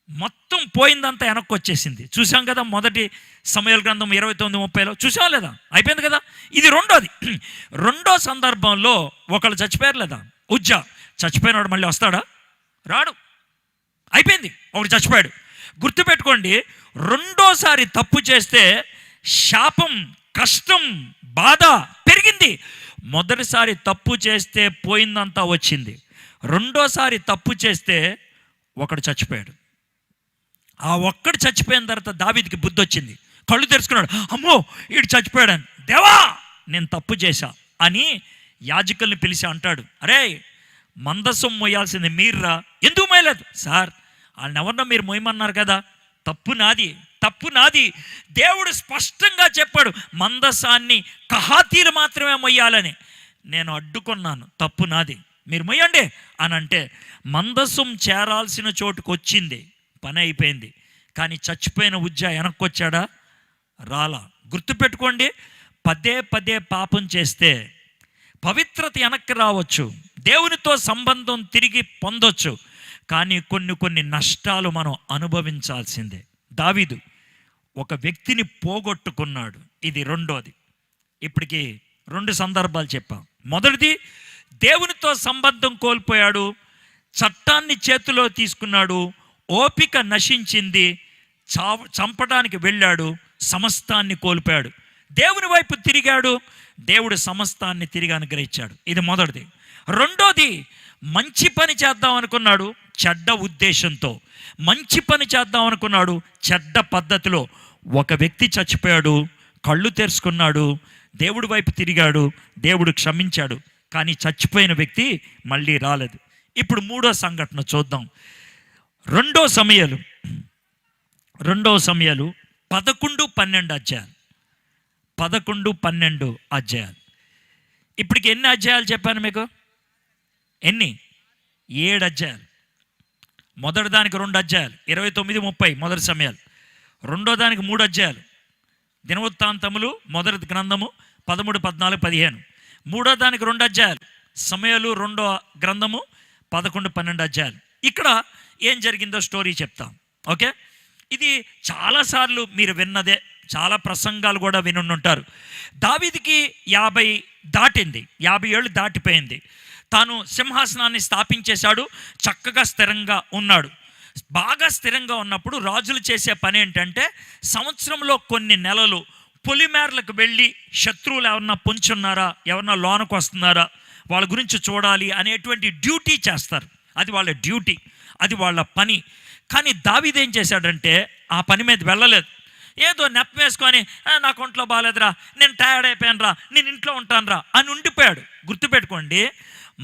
మొత్తం పోయిందంతా వెనక్కి వచ్చేసింది. చూసాం కదా, మొదటి సమయాల గ్రంథం 29:30 చూసాం లేదా? అయిపోయింది కదా. ఇది రెండో సందర్భంలో ఒకళ్ళు చచ్చిపోయారు లేదా? ఉజ్జా చచ్చిపోయినాడు, మళ్ళీ వస్తాడా? రాడు. అయిపోయింది, ఒకడు చచ్చిపోయాడు. గుర్తుపెట్టుకోండి, రెండోసారి తప్పు చేస్తే శాపం, కష్టం, బాధ పెరిగింది. మొదటిసారి తప్పు చేస్తే పోయిందంతా వచ్చింది. రెండోసారి తప్పు చేస్తే ఒకడు చచ్చిపోయాడు. ఆ ఒక్కడు చచ్చిపోయిన తర్వాత దావీదుకి బుద్ధి వచ్చింది. కళ్ళు తెరుచుకున్నాడు. అమ్మో, వీడు చచ్చిపోయాడని. దేవా, నేను తప్పు చేశా అని యాజకుల్ని పిలిచి అంటాడు, అరే మందసం మోయాల్సింది మీర్రా, ఎందుకు మోయలేదు? సార్, వాళ్ళని ఎవరన్నా మీరు మోయమన్నారు కదా, తప్పు నాది. దేవుడు స్పష్టంగా చెప్పాడు, మందసాన్ని కహాతీలు మాత్రమే మొయ్యాలని. నేను అడ్డుకున్నాను, తప్పు నాది, మీరు మొయ్యండి అని అంటే మందసం చేరాల్సిన చోటుకు వచ్చింది, పని అయిపోయింది. కానీ చచ్చిపోయిన ఉజ్జా వెనక్కి వచ్చాడా? రాలా. గుర్తుపెట్టుకోండి, పదే పాపం చేస్తే పవిత్రత వెనక్కి రావచ్చు, దేవునితో సంబంధం తిరిగి పొందొచ్చు, కానీ కొన్ని నష్టాలు మనం అనుభవించాల్సిందే. దావీదు ఒక వ్యక్తిని పోగొట్టుకున్నాడు. ఇది రెండోది. ఇప్పటికి 2 సందర్భాలు చెప్పాం. మొదటిది, దేవునితో సంబంధం కోల్పోయాడు, చట్టాన్ని చేతిలో తీసుకున్నాడు, ఓపిక నశించింది, చంపడానికి వెళ్ళాడు, సమస్తాన్ని కోల్పోయాడు. దేవుని వైపు తిరిగాడు, దేవుడు సమస్తాన్ని తిరిగి అనుగ్రహించాడు. ఇది మొదటిది. రెండోది, మంచి పని చేద్దాం అనుకున్నాడు, చెడ్డ ఉద్దేశంతో మంచి పని చేద్దాం అనుకున్నాడు, చెడ్డ పద్ధతిలో. ఒక వ్యక్తి చచ్చిపోయాడు, కళ్ళు తెరుచుకున్నాడు, దేవుడి వైపు తిరిగాడు, దేవుడు క్షమించాడు, కానీ చచ్చిపోయిన వ్యక్తి మళ్ళీ రాలేదు. ఇప్పుడు 3వ సంఘటన చూద్దాం. 2 సమయాలు 11-12 అధ్యాయాలు. 11-12 అధ్యాయాలు. ఇప్పటికి ఎన్ని అధ్యాయాలు చెప్పాను మీకు? ఎన్ని? 7 అధ్యాయాలు. మొదటి దానికి 2 అధ్యాయాలు, 29-30 మొదటి సమయాలు. రెండో దానికి 3 అధ్యాయాలు, దినవృత్తాంతములు మొదటి గ్రంథము 13-14-15. మూడో దానికి 2 అధ్యాయాలు, సమయాలు 2వ గ్రంథము 11-12 అధ్యాయాలు. ఇక్కడ ఏం జరిగిందో స్టోరీ చెప్తాం. ఓకే, ఇది చాలాసార్లు మీరు విన్నదే, చాలా ప్రసంగాలు కూడా వినుంటారు. దావీదుకి 50 దాటింది, 50 ఏళ్ళు దాటిపోయింది. తాను సింహాసనాన్ని స్థాపించేశాడు, చక్కగా స్థిరంగా ఉన్నాడు. బాగా స్థిరంగా ఉన్నప్పుడు రాజులు చేసే పని ఏంటంటే, సంవత్సరంలో కొన్ని నెలలు పొలిమేరలకు వెళ్ళి శత్రువులు ఎవరన్నా పొంచున్నారా, ఎవరన్నా లోనకు వస్తున్నారా, వాళ్ళ గురించి చూడాలి అనేటువంటి డ్యూటీ చేస్తారు. అది వాళ్ళ డ్యూటీ, అది వాళ్ళ పని. కానీ దావీదు ఏం చేశాడంటే ఆ పని మీద వెళ్ళలేదు. ఏదో నెప్ప వేసుకొని, నాకు ఒంట్లో బాగాలేదురా, నేను టైర్డ్ అయిపోయానురా, నేను ఇంట్లో ఉంటానురా అని ఉండిపోయాడు. గుర్తుపెట్టుకోండి,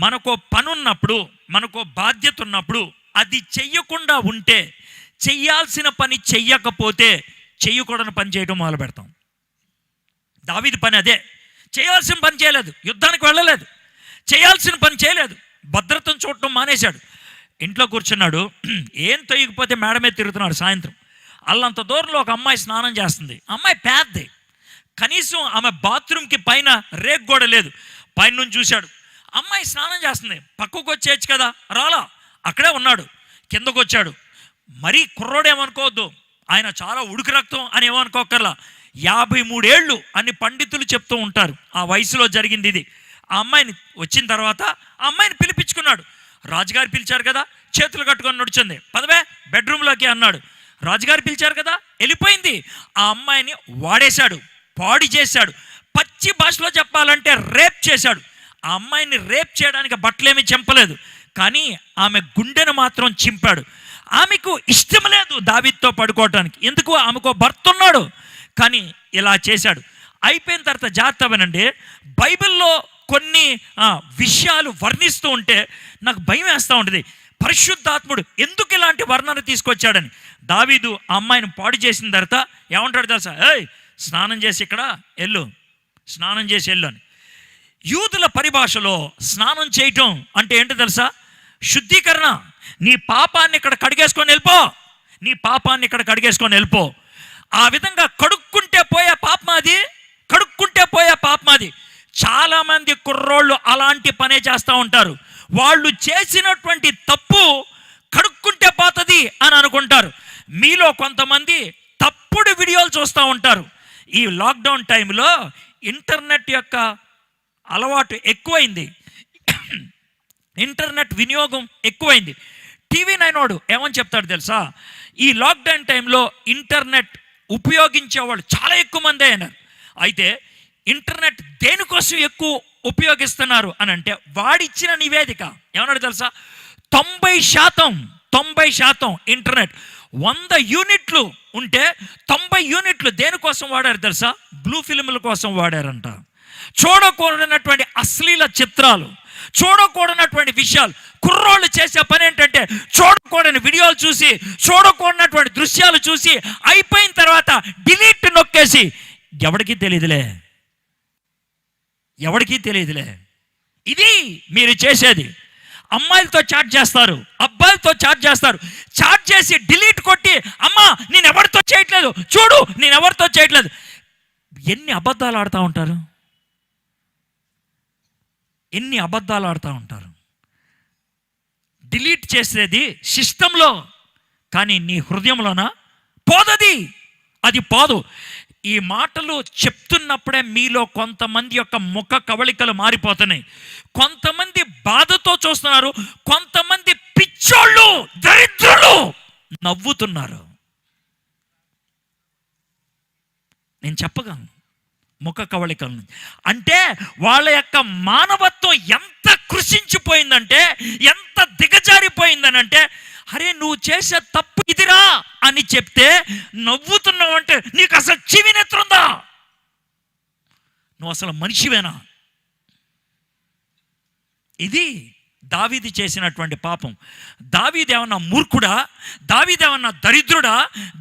మనకో పని ఉన్నప్పుడు, మనకో బాధ్యత ఉన్నప్పుడు అది చెయ్యకుండా ఉంటే, చెయ్యాల్సిన పని చెయ్యకపోతే చెయ్యకూడని పని చేయడం మొదలు పెడతాం. దావీదు పని అదే. చేయాల్సిన పని చేయలేదు, యుద్ధానికి వెళ్ళలేదు, చేయాల్సిన పని చేయలేదు, భద్రతను చూడటం మానేశాడు. ఇంట్లో కూర్చున్నాడు, ఏం తొయ్యకపోతే మేడ మీద తిరుగుతున్నాడు. సాయంత్రం అల్లంత దూరంలో ఒక అమ్మాయి స్నానం చేస్తుంది. అమ్మాయి పేద్దే, కనీసం ఆమె బాత్రూమ్కి పైన రేక్ కూడా లేదు. పైన నుంచి చూశాడు, అమ్మాయి స్నానం చేస్తుంది, పక్కకు వచ్చేయచ్చు కదా, రాలా, అక్కడే ఉన్నాడు. కిందకు వచ్చాడు. మరీ కుర్రోడేమనుకోవద్దు, ఆయన చాలా ఉడుకు రక్తం అని ఏమనుకోకర్లా. 53 ఏళ్ళు అని పండితులు చెప్తూ ఉంటారు. ఆ వయసులో జరిగింది ఇది. ఆ అమ్మాయిని వచ్చిన తర్వాత ఆ అమ్మాయిని పిలిపించుకున్నాడు. రాజుగారు పిలిచారు కదా, చేతులు కట్టుకొని నడిచింది, పదవే బెడ్రూమ్లోకి అన్నాడు. రాజుగారు పిలిచారు కదా, వెళ్ళిపోయింది. ఆ అమ్మాయిని వాడేశాడు, పాడి చేశాడు. పచ్చి భాషలో చెప్పాలంటే రేప్ చేశాడు. ఆ అమ్మాయిని రేప్ చేయడానికి బట్టలేమీ చింపలేదు, కానీ ఆమె గుండెను మాత్రం చింపాడు. ఆమెకు ఇష్టం లేదు దావీదుతో పడుకోవటానికి. ఎందుకు? ఆమెకు భర్త ఉన్నాడు, కానీ ఇలా చేశాడు. అయిపోయిన తర్వాత జాగ్రత్త వినండి, బైబిల్లో కొన్ని విషయాలు వర్ణిస్తూ ఉంటే నాకు భయం వేస్తూ ఉంటుంది. పరిశుద్ధాత్ముడు ఎందుకు ఇలాంటి వర్ణన తీసుకొచ్చాడని. దావీదు ఆ అమ్మాయిని పాడు చేసిన తర్వాత ఏమంటాడు తెలుసా? ఏయ్, స్నానం చేసి ఇక్కడ వెళ్ళు, స్నానం చేసి వెళ్ళు అని. యూదుల పరిభాషలో స్నానం చేయటం అంటే ఏంటో తెలుసా? శుద్ధీకరణ. నీ పాపాన్ని ఇక్కడ కడిగేసుకొని వెళ్ళిపో, నీ పాపాన్ని ఇక్కడ కడిగేసుకొని వెళ్ళిపో. ఆ విధంగా కడుక్కుంటే పోయే పాపం అది, కడుక్కుంటే పోయే పాపం అది. చాలామంది కుర్రోళ్ళు అలాంటి పనే చేస్తూ ఉంటారు. వాళ్ళు చేసినటువంటి తప్పు కడుక్కుంటే పోతుంది అని అనుకుంటారు. మీలో కొంతమంది తప్పుడు వీడియోలు చూస్తూ ఉంటారు. ఈ లాక్డౌన్ టైంలో ఇంటర్నెట్ యొక్క అలవాటు ఎక్కువైంది, ఇంటర్నెట్ వినియోగం ఎక్కువైంది. టీవీ నైన్ వాడు ఏమని చెప్తాడు తెలుసా, ఈ లాక్డౌన్ టైంలో ఇంటర్నెట్ ఉపయోగించేవాళ్ళు చాలా ఎక్కువ మంది అయినారు. అయితే ఇంటర్నెట్ దేనికోసం ఎక్కువ ఉపయోగిస్తున్నారు అని అంటే వాడిచ్చిన నివేదిక ఏమన్నాడు తెలుసా, 90% ఇంటర్నెట్ 100 యూనిట్లు ఉంటే 90 యూనిట్లు దేనికోసం వాడారు తెలుసా, బ్లూ ఫిల్ముల కోసం వాడారంట. చూడకూడనటువంటి అశ్లీల చిత్రాలు, చూడకూడనటువంటి విషయాలు. కుర్రోళ్ళు చేసే పని ఏంటంటే చూడకూడని వీడియోలు చూసి, చూడకూడనటువంటి దృశ్యాలు చూసి అయిపోయిన తర్వాత డిలీట్ నొక్కేసి ఎవరికీ తెలియదులే. ఇది మీరు చేసేది. అమ్మాయిలతో చాట్ చేస్తారు, అబ్బాయిలతో చాట్ చేస్తారు. చాట్ చేసి డిలీట్ కొట్టి, అమ్మా నేను ఎవరితో చేయట్లేదు, చూడు నేను ఎవరితో చేయట్లేదు. ఎన్ని అబద్ధాలు ఆడుతూ ఉంటారు. డిలీట్ చేసేది సిస్టంలో, కానీ నీ హృదయంలోన పోదది, అది పోదు. ఈ మాటలు చెప్తున్నప్పుడే మీలో కొంతమంది యొక్క ముఖ కవళికలు మారిపోతున్నాయి. కొంతమంది బాధతో చూస్తున్నారు, కొంతమంది పిచ్చోళ్ళు, దరిద్రులు నవ్వుతున్నారు. నేను చెప్పగలను ముఖ కవళికలను. అంటే వాళ్ళ యొక్క మానవత్వం ఎంత కృషించిపోయిందంటే, ఎంత దిగజారిపోయిందనంటే, అరే నువ్వు చేసే తప్పు ఇదిరా అని చెప్తే నవ్వుతున్నావు అంటే నీకు అసలు చెవినెత్తుందా? నువ్వు అసలు మనిషివేనా? ఇది దావీదు చేసినటువంటి పాపం. దావీదు ఏమన్నా మూర్ఖుడా? దావీదు ఏమన్నా దరిద్రుడా?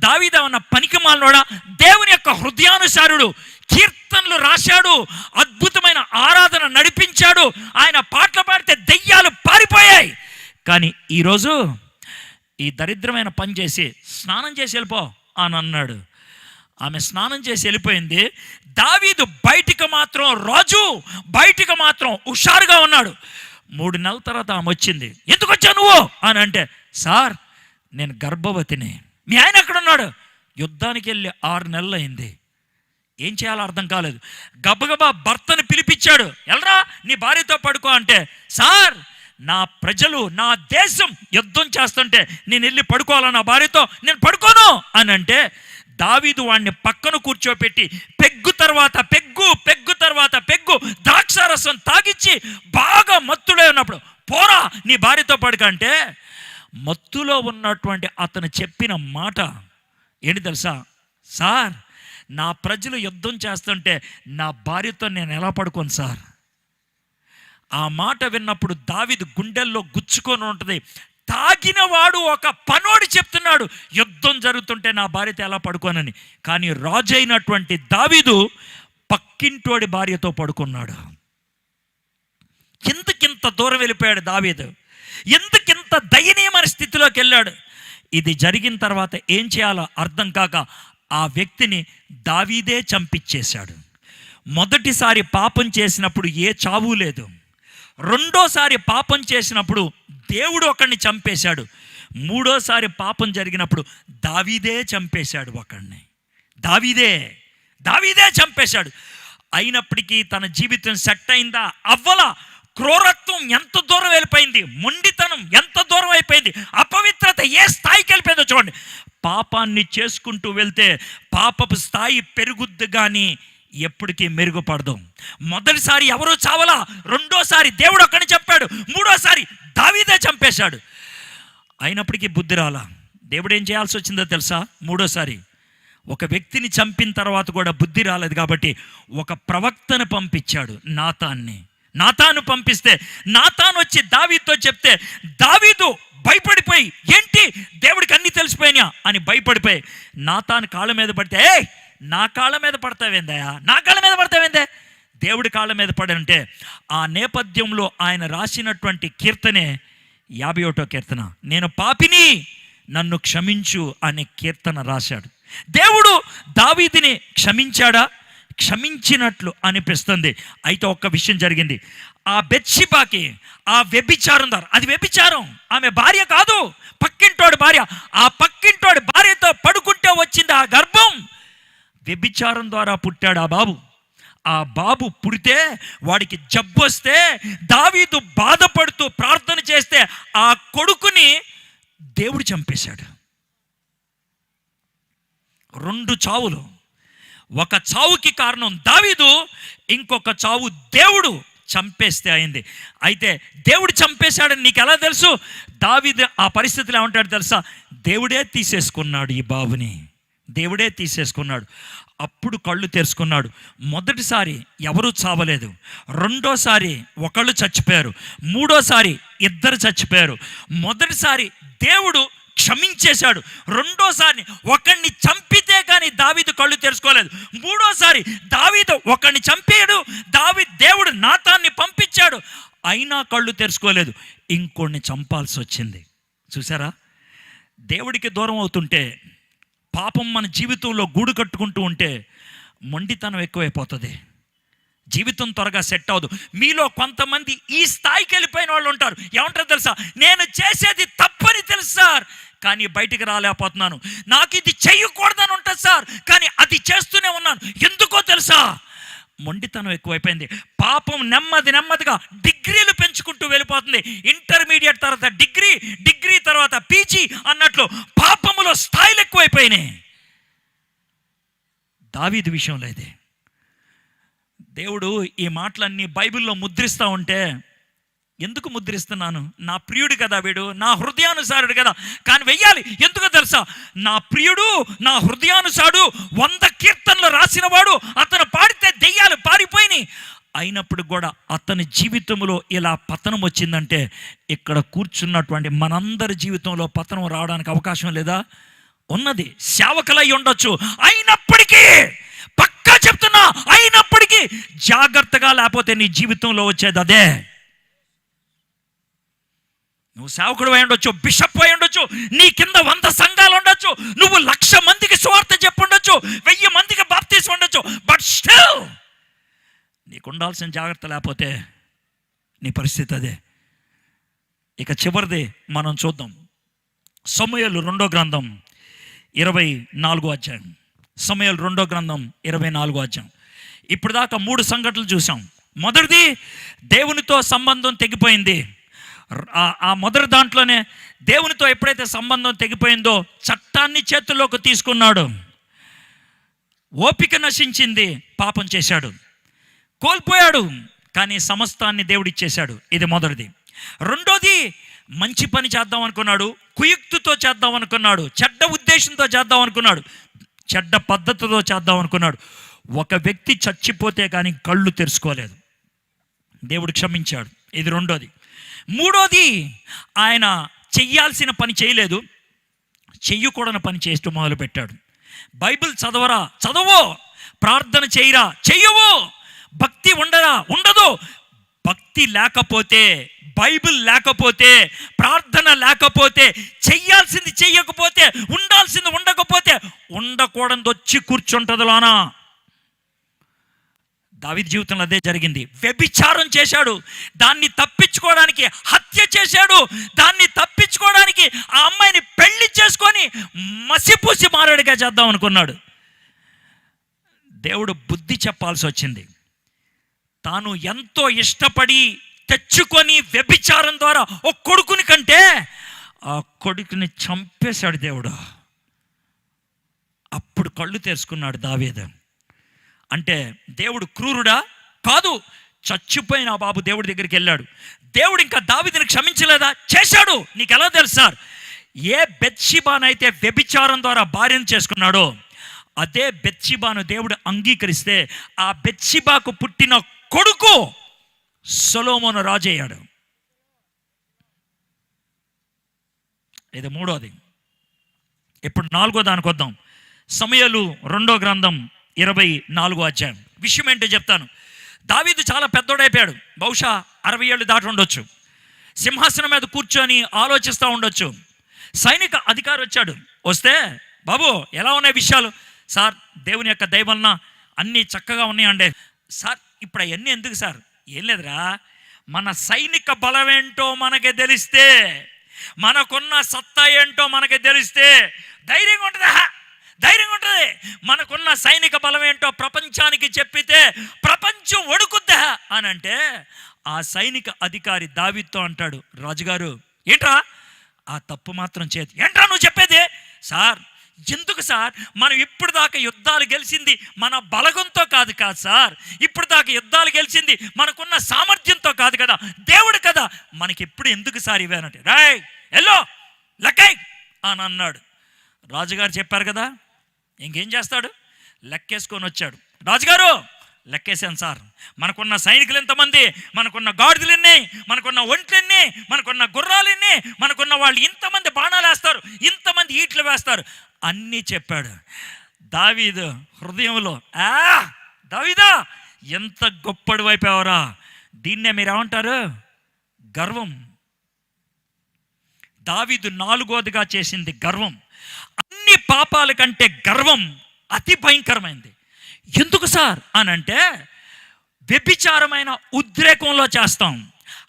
దావీదు ఏమన్నా పనికిమాలినోడా? దేవుని యొక్క హృదయానుసారుడు. కీర్తనలు రాశాడు, అద్భుతమైన ఆరాధన నడిపించాడు, ఆయన పాటలు పాడితే దెయ్యాలు పారిపోయాయి. కానీ ఈరోజు ఈ దరిద్రమైన పని చేసి స్నానం చేసి వెళ్ళిపో అని అన్నాడు. ఆమె స్నానం చేసి వెళ్ళిపోయింది. దావీదు బయటికి మాత్రం రాజు, బయటికి మాత్రం హుషారుగా ఉన్నాడు. 3 నెలల తర్వాత ఆమె వచ్చింది. ఎందుకు వచ్చావు నువ్వు అని అంటే, సార్ నేను గర్భవతిని. మీ ఆయన ఎక్కడున్నాడు? యుద్ధానికి వెళ్ళి 6 నెలలు అయింది. ఏం చేయాలో అర్థం కాలేదు. గబగబా భర్తను పిలిపించాడు. ఎల్రా నీ భార్యతో పడుకో అంటే, సార్ నా ప్రజలు, నా దేశం యుద్ధం చేస్తుంటే నేను వెళ్ళి పడుకోవాలా నా భార్యతో? నేను పడుకోను అని అంటే, దావీదు వాడిని పక్కన కూర్చోపెట్టి పెగ్గు తర్వాత పెగ్గు ద్రాక్షారసం తాగిచ్చి బాగా మత్తుడే ఉన్నప్పుడు పోరా నీ భార్యతో పడుకంటే, మత్తులో ఉన్నటువంటి అతను చెప్పిన మాట ఏంటి తెలుసా, సార్ నా ప్రజలు యుద్ధం చేస్తుంటే నా భార్యతో నేను ఎలా పడుకోను సార్. ఆ మాట విన్నప్పుడు దావీదు గుండెల్లో గుచ్చుకొని ఉంటుంది. తాగినవాడు ఒక పనోడు చెప్తున్నాడు యుద్ధం జరుగుతుంటే నా భార్యతో ఎలా పడుకోనని. కానీ రాజు అయినటువంటి దావీదు పక్కింటోడి భార్యతో పడుకున్నాడు. ఎందుకింత దూరం వెళ్ళిపోయాడు దావీదు? ఎందుకింత దయనీయమైన స్థితిలోకి వెళ్ళాడు? ఇది జరిగిన తర్వాత ఏం చేయాలో అర్థం కాక ఆ వ్యక్తిని దావీదే చంపించేశాడు. మొదటిసారి పాపం చేసినప్పుడు ఏ చావు లేదు. రెండోసారి పాపం చేసినప్పుడు దేవుడు ఒకడిని చంపేశాడు. మూడోసారి పాపం జరిగినప్పుడు దావీదే చంపేశాడు ఒకడిని. దావీదే చంపేశాడు. అయినప్పటికీ తన జీవితం సెట్ అయిందా? అవ్వలా. క్రూరత్వం ఎంత దూరం వెళ్ళిపోయింది, మొండితనం ఎంత దూరం అయిపోయింది, అపవిత్రత ఏ స్థాయికి వెళ్ళిపోయిందో చూడండి. పాపాన్ని చేసుకుంటూ వెళ్తే పాపపు స్థాయి పెరుగుద్ది కానీ ఎప్పటికీ మెరుగుపడదు. మొదటిసారి ఎవరూ చావలా, రెండోసారి దేవుడు ఒక్కడిని చంపాడు, మూడోసారి దావీదే చంపేశాడు. అయినప్పటికీ బుద్ధి రాలా. దేవుడు ఏం చేయాల్సి వచ్చిందో తెలుసా? మూడోసారి ఒక వ్యక్తిని చంపిన తర్వాత కూడా బుద్ధి రాలేదు కాబట్టి ఒక ప్రవక్తను పంపించాడు, నాతాను పంపిస్తే నాతాను వచ్చి దావీదుతో చెప్తే దావీదు భయపడిపోయి, ఏంటి దేవుడికి అన్నీ తెలిసిపోయినా అని భయపడిపోయి నాతాను కాళ్ళ మీద పడితే, నా కాళ్ళ మీద పడతావేందయా, నా కాళ్ళ మీద పడతావేందే, దేవుడి కాళ్ళ మీద పడంటే ఆ నేపథ్యంలో ఆయన రాసినటువంటి కీర్తనే 51వ కీర్తన. నేను పాపిని నన్ను క్షమించు అనే కీర్తన రాశాడు. దేవుడు దావీదుని క్షమించాడా? క్షమించినట్లు అనిపిస్తుంది. అయితే ఒక్క విషయం జరిగింది. ఆ బెత్షెబాకి ఆ వ్యభిచారం ద్వారా, అది వ్యభిచారం, ఆమె భార్య కాదు, పక్కింటోడి భార్య. ఆ పక్కింటోడి భార్యతో పడుకుంటే వచ్చింది ఆ గర్భం. వ్యభిచారం ద్వారా పుట్టాడు ఆ బాబు. ఆ బాబు పుడితే వాడికి జబ్బు వస్తే దావీదు బాధపడుతూ ప్రార్థన చేస్తే ఆ కొడుకుని దేవుడు చంపేశాడు. 2 చావులు. ఒక చావుకి కారణం దావీదు, ఇంకొక చావు దేవుడు చంపేస్తే అయింది. అయితే దేవుడు చంపేశాడని నీకు ఎలా తెలుసు? దావీదు ఆ పరిస్థితిలో ఏమంటాడు తెలుసా? దేవుడే తీసేసుకున్నాడు ఈ బాబుని, దేవుడే తీసేసుకున్నాడు. అప్పుడు కళ్ళు తెరుచుకున్నాడు. మొదటిసారి ఎవరూ చావలేదు, రెండోసారి ఒకళ్ళు చచ్చిపోయారు, మూడోసారి 2 చచ్చిపోయారు. మొదటిసారి దేవుడు క్షమించేశాడు, రెండోసారి ఒకడిని చంపితే కానీ దావీదు కళ్ళు తెరుచుకోలేదు, మూడోసారి దావీదు ఒకడిని చంపాడు, దేవుడు నాతాన్ని పంపించాడు, అయినా కళ్ళు తెరుచుకోలేదు, ఇంకొన్ని చంపాల్సి వచ్చింది. చూసారా? దేవుడికి దూరం అవుతుంటే, పాపం మన జీవితంలో గూడు కట్టుకుంటూ ఉంటే మొండితనం ఎక్కువైపోతుంది, జీవితం త్వరగా సెట్ అవ్వదు. మీలో కొంతమంది ఈ స్థాయికి వెళ్ళిపోయిన వాళ్ళు ఉంటారు. ఏమంటారు తెలుసా? నేను చేసేది తప్పని తెలుసు సార్, కానీ బయటికి రాలేకపోతున్నాను. నాకు ఇది చెయ్యకూడదని ఉంటుంది సార్, కానీ అది చేస్తూనే ఉన్నాను. ఎందుకో తెలుసా? మొండితనం ఎక్కువైపోయింది. పాపం నెమ్మదిగా డిగ్రీలు పెంచుకుంటూ వెళ్ళిపోతుంది. ఇంటర్మీడియట్ తర్వాత డిగ్రీ తర్వాత పీజీ అన్నట్లు పాపములో స్థాయిలు ఎక్కువైపోయినాయి. దావీదు విషయంలో ఇదే. దేవుడు ఈ మాటలన్నీ బైబిల్లో ముద్రిస్తూ ఉంటే, ఎందుకు ముద్రిస్తున్నాను? నా ప్రియుడు కదా వీడు, నా హృదయానుసారుడు కదా, కానీ వెయ్యాలి. ఎందుకో తెలుసా? నా ప్రియుడు, నా హృదయానుసారుడు, 100 కీర్తనలు రాసినవాడు, అతను పాడితే దెయ్యాలు పారిపోయినాయి. అయినప్పుడు కూడా అతని జీవితంలో ఇలా పతనం వచ్చిందంటే, ఇక్కడ కూర్చున్నటువంటి మనందరి జీవితంలో పతనం రావడానికి అవకాశం లేదా? ఉన్నది. సేవకులై ఉండొచ్చు, అయినప్పటికీ పక్కా చెప్తున్నా, అయినప్పటికీ జాగ్రత్తగా లేకపోతే నీ జీవితంలో వచ్చేది అదే. నువ్వు సేవకుడు అయి ఉండొచ్చు, బిషప్ అయి ఉండొచ్చు, నీ కింద 100 సంఘాలు ఉండొచ్చు, నువ్వు 1,00,000 మందికి సువార్త చెప్పుండొచ్చు, 1000 మందికి బాప్తిసం ఉండొచ్చు, బట్ స్టిల్ నీకు ఉండాల్సిన జాగ్రత్త లేకపోతే నీ పరిస్థితి అదే. ఇక చివరిది మనం చూద్దాం. సమూయేలు 2వ గ్రంథం 24వ అధ్యాయం. సమూయేలు 2వ గ్రంథం 24వ అధ్యాయం. ఇప్పుడు దాకా 3 సంఘటనలు చూసాం. మొదటిది, దేవునితో సంబంధం తెగిపోయింది. ఆ మొదటి దాంట్లోనే దేవునితో ఎప్పుడైతే సంబంధం తెగిపోయిందో చట్టాన్ని చేతుల్లోకి తీసుకున్నాడు, ఓపిక నశించింది, పాపం చేశాడు, కోల్పోయాడు, కానీ సమస్తాన్ని దేవుడిచ్చేశాడు. ఇది మొదటిది. రెండోది, మంచి పని చేద్దాం అనుకున్నాడు, కుయుక్తితో చేద్దాం అనుకున్నాడు, చెడ్డ ఉద్దేశంతో చేద్దాం అనుకున్నాడు, చెడ్డ పద్ధతితో చేద్దాం అనుకున్నాడు. ఒక వ్యక్తి చచ్చిపోతే కానీ కళ్ళు తెరుచుకోలేదు, దేవుడు క్షమించాడు. ఇది రెండోది. మూడోది, ఆయన చెయ్యాల్సిన పని చేయలేదు, చెయ్యకూడని పని చేస్తూ మొదలుపెట్టాడు. బైబిల్ చదవో, ప్రార్థన చేయరా, చెయ్యవు, భక్తి ఉండదు. భక్తి లేకపోతే, బైబిల్ లేకపోతే, ప్రార్థన లేకపోతే, చెయ్యాల్సింది చెయ్యకపోతే, ఉండాల్సింది ఉండకపోతే, ఉండకూడదు వచ్చి కూర్చుంటుంది లోనా. దావీదు జీవితంలో అదే జరిగింది. వ్యభిచారం చేశాడు, దాన్ని తప్పించుకోవడానికి హత్య చేశాడు, దాన్ని తప్పించుకోవడానికి ఆ అమ్మాయిని పెళ్లి చేసుకొని మసిపూసి మారాడుగా చేద్దాం అనుకున్నాడు. దేవుడు బుద్ధి చెప్పాల్సి వచ్చింది. తాను ఎంతో ఇష్టపడి తెచ్చుకొని వ్యభిచారం ద్వారా ఒక కొడుకుని కంటే ఆ కొడుకుని చంపేశాడు దేవుడు. అప్పుడు కళ్ళు తెరుచుకున్నాడు దావీదు. అంటే దేవుడు క్రూరుడా? కాదు. చచ్చిపోయిన ఆ బాబు దేవుడి దగ్గరికి వెళ్ళాడు. దేవుడు ఇంకా దావీదుని క్షమించలేదా? చేశాడు. నీకు ఎలా తెలుసు సార్? ఏ బెత్షెబానైతే వ్యభిచారం ద్వారా భార్యను చేసుకున్నాడో అదే బెత్షెబాను దేవుడు అంగీకరిస్తే ఆ బెత్షెబాకు పుట్టిన కొడుకు సొలొమోను రాజు అయ్యాడు. ఇది మూడోది. ఇప్పుడు 4వ దానికి వద్దాం. సమూయేలు 2వ గ్రంథం 24వ అధ్యాయం. విషయం ఏంటో చెప్తాను. దావీదు చాలా పెద్దోడైపోయాడు, బహుశా 60 ఏళ్ళు దాటి ఉండొచ్చు. సింహాసనం మీద కూర్చొని ఆలోచిస్తూ ఉండొచ్చు. సైనిక అధికారి వచ్చాడు. వస్తే, బాబు ఎలా ఉన్నాయి విషయాలు? సార్, దేవుని యొక్క దయ వలన అన్నీ చక్కగా ఉన్నాయండి. సార్ ఇప్పుడు అవన్నీ ఎందుకు సార్? ఏం లేదురా, మన సైనిక బలం ఏంటో మనకి తెలిస్తే, మనకున్న సత్తా ఏంటో మనకి తెలిస్తే ధైర్యంగా ఉంటుందా? ధైర్యంగా ఉంటుంది. మనకున్న సైనిక బలం ఏంటో ప్రపంచానికి చెప్పితే ప్రపంచం వణుకుద్దా అని అంటే, ఆ సైనిక అధికారి దావీదుతో అంటాడు, రాజుగారు ఏంట్రా ఆ తప్పు మాత్రం చేతి, ఏంట్రా నువ్వు చెప్పేది? సార్ ఎందుకు సార్, మనం ఇప్పుడు దాకా యుద్ధాలు గెలిచింది మన బలగంతో కాదు సార్, ఇప్పుడు దాకా యుద్ధాలు గెలిచింది మనకున్న సామర్థ్యంతో కాదు కదా, దేవుడు కదా, మనకి ఎప్పుడు ఎందుకు సార్ ఇవేనంటే, రాయ్ ఎల్లో లెక్కై అని అన్నాడు. రాజుగారు చెప్పారు కదా, ఇంకేం చేస్తాడు? లెక్కేసుకొని వచ్చాడు. రాజుగారు లెక్కేసాను సార్, మనకున్న సైనికులు ఎంతమంది, మనకున్న గాడిదలు ఎన్ని, మనకున్న ఒంట్లు ఎన్ని, మనకున్న గుర్రాలు ఎన్ని, మనకున్న వాళ్ళు ఇంతమంది బాణాలు వేస్తారు, ఇంతమంది ఈట్లు వేస్తారు అన్నీ చెప్పాడు. దావీదు హృదయంలో దావీదా ఎంత గొప్పడు అయిపోయావరా, దీన్నే మీరు ఏమంటారు? గర్వం. దావీదు నాలుగోదిగా చేసింది గర్వం. అన్ని పాపాల కంటే గర్వం అతి భయంకరమైంది. ఎందుకు సార్ అని అంటే, వ్యభిచారమైన ఉద్రేకంలో చేస్తాం,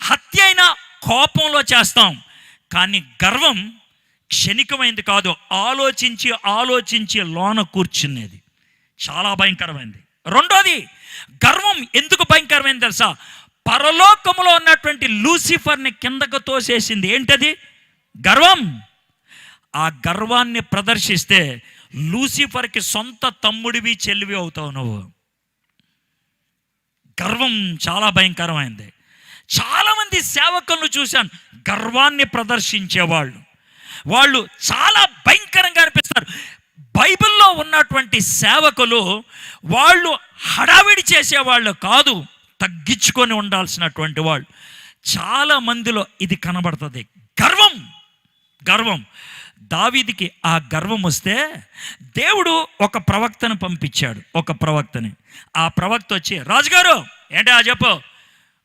హత్య అయిన కోపంలో చేస్తాం, కానీ గర్వం క్షణికమైంది కాదు, ఆలోచించి ఆలోచించి లోన కూర్చునేది, చాలా భయంకరమైంది. రెండోది, గర్వం ఎందుకు భయంకరమైంది తెలుసా? పరలోకములో ఉన్నటువంటి లూసిఫర్ని కిందకు తోసేసింది. ఏంటది? గర్వం. ఆ గర్వాన్ని ప్రదర్శిస్తే లూసిఫర్కి సొంత తమ్ముడివి చెల్లివి అవుతావు నువ్వు. గర్వం చాలా భయంకరమైంది. చాలామంది సేవకులను చూశాను, గర్వాన్ని ప్రదర్శించేవాళ్ళు, వాళ్ళు చాలా భయంకరంగా అనిపిస్తారు. బైబిల్లో ఉన్నటువంటి సేవకులు వాళ్ళు హడావిడి చేసేవాళ్ళు కాదు, తగ్గించుకొని ఉండాల్సినటువంటి వాళ్ళు. చాలా మందిలో ఇది కనబడుతుంది, గర్వం. గర్వం. దావీదుకి ఆ గర్వం వస్తే దేవుడు ఒక ప్రవక్తను పంపించాడు, ఒక ప్రవక్తని. ఆ ప్రవక్త వచ్చి, రాజుగారు ఏంటి చెప్పు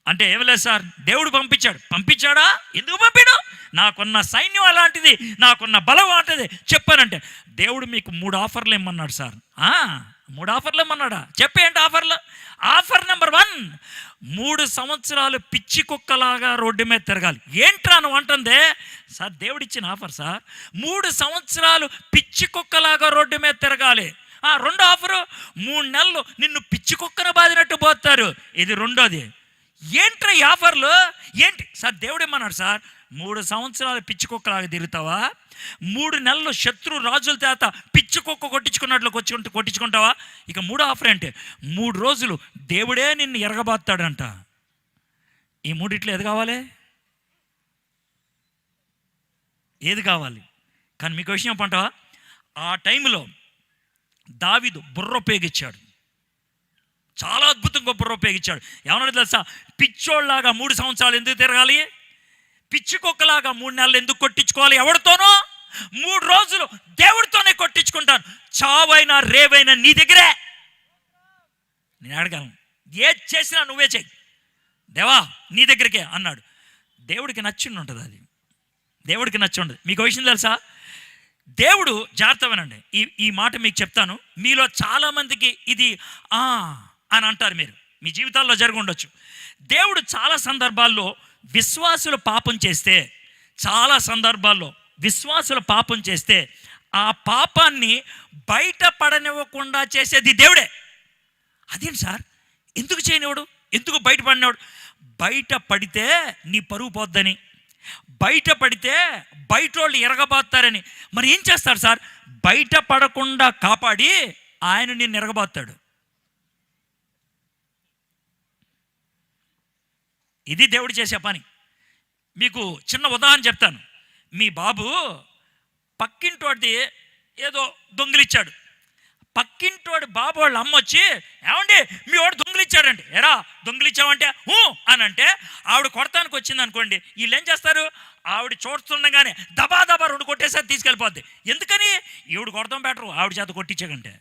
అంటే, ఏమి లేదు సార్, దేవుడు పంపించాడు. పంపించాడా? ఎందుకు పంపాడు? నాకున్న సైన్యం అలాంటిది, నాకున్న బలం అలాంటిది చెప్పానంటే, దేవుడు మీకు 3 ఆఫర్లు ఇమ్మన్నాడు సార్. 3 ఆఫర్లు ఇమ్మన్నాడా? చెప్పేంటి ఆఫర్లు? ఆఫర్ నెంబర్ 1, 3 సంవత్సరాలు పిచ్చి కుక్కలాగా రోడ్డు మీద తిరగాలి. ఏంట్రా నువ్వు అంటుందే? సార్ దేవుడిచ్చిన ఆఫర్ సార్, 3 సంవత్సరాలు పిచ్చి కుక్కలాగా రోడ్డు మీద తిరగాలి. రెండో ఆఫరు, 3 నెలలు నిన్ను పిచ్చి కుక్కను బాదినట్టు పోతారు. ఇది రెండోది. ఏంట్రా ఈ ఆఫర్లు ఏంటి సార్? దేవుడేమన్నాడు సార్, 3 సంవత్సరాలు పిచ్చి కుక్కలాగా తిరుగుతావా, 3 నెలలు శత్రు రాజుల చేత పిచ్చి కుక్క కొట్టించుకున్నట్లు కొట్టించుకుంటావా? ఇక 3 ఆఫర్ అంటే 3 రోజులు దేవుడే నిన్ను ఎరగబాస్తాడంట. ఈ 3 ఏది కావాలి? ఏది కావాలి? కానీ మీకు విషయం పంటవా, ఆ టైంలో దావీదు బుర్ర ఉపయోగించాడు, చాలా అద్భుతంగా బుర్ర ఉపయోగించాడు. ఏమన్నా తెలుసా? పిచ్చోళ్ళలాగా 3 సంవత్సరాలు ఎందుకు తిరగాలి, పిచ్చి కుక్కలాగా 3 నెలలు ఎందుకు కొట్టించుకోవాలి? ఎవరితోనో 3 రోజులు దేవుడితోనే కొట్టించుకుంటాను. చావైనా రేవైనా నీ దగ్గరే. నేను అడగలను, ఏది చేసినా నువ్వే చెయ్యి దేవా, నీ దగ్గరికే అన్నాడు. దేవుడికి నచ్చిండి ఉంటుంది, అది దేవుడికి నచ్చి ఉండదు. మీకు విషయం తెలుసా? దేవుడు జాగ్రత్తమేనండి, ఈ మాట మీకు చెప్తాను. మీలో చాలామందికి ఇది అని అంటారు, మీరు మీ జీవితాల్లో జరిగి ఉండొచ్చు. దేవుడు చాలా సందర్భాల్లో విశ్వాసులు పాపం చేస్తే, చాలా సందర్భాల్లో విశ్వాసులు పాపం చేస్తే ఆ పాపాన్ని బయటపడనివ్వకుండా చేసేది దేవుడే. అదేంటి సార్, ఎందుకు చేయనివాడు, ఎందుకు బయటపడినవాడు? బయట పడితే నీ పరువు పోద్దని, బయట పడితే బయట వాళ్ళు ఎరగబాతారని. మరి ఏం చేస్తాడు సార్? బయట పడకుండా కాపాడి ఆయన నిన్ను ఎరగబాతాడు. ఇది దేవుడు చేసే పని. మీకు చిన్న ఉదాహరణ చెప్తాను. మీ బాబు పక్కింటోడిది ఏదో దొంగిలిచ్చాడు. పక్కింటోడి బాబు వాళ్ళ అమ్మ వచ్చి, ఏమండి మీ వాడు దొంగిలిచ్చాడంటే, ఎరా దొంగిలిచ్చావంటే అని అంటే, ఆవిడ కొడతానికి వచ్చింది అనుకోండి, వీళ్ళు ఏం చేస్తారు? ఆవిడ చూస్తుండగానే దబా 2 కొట్టేసారి తీసుకెళ్ళిపోద్ది. ఎందుకని? ఈవిడ కొడతాం బెటరు ఆవిడ చేత కొట్టించకంటే.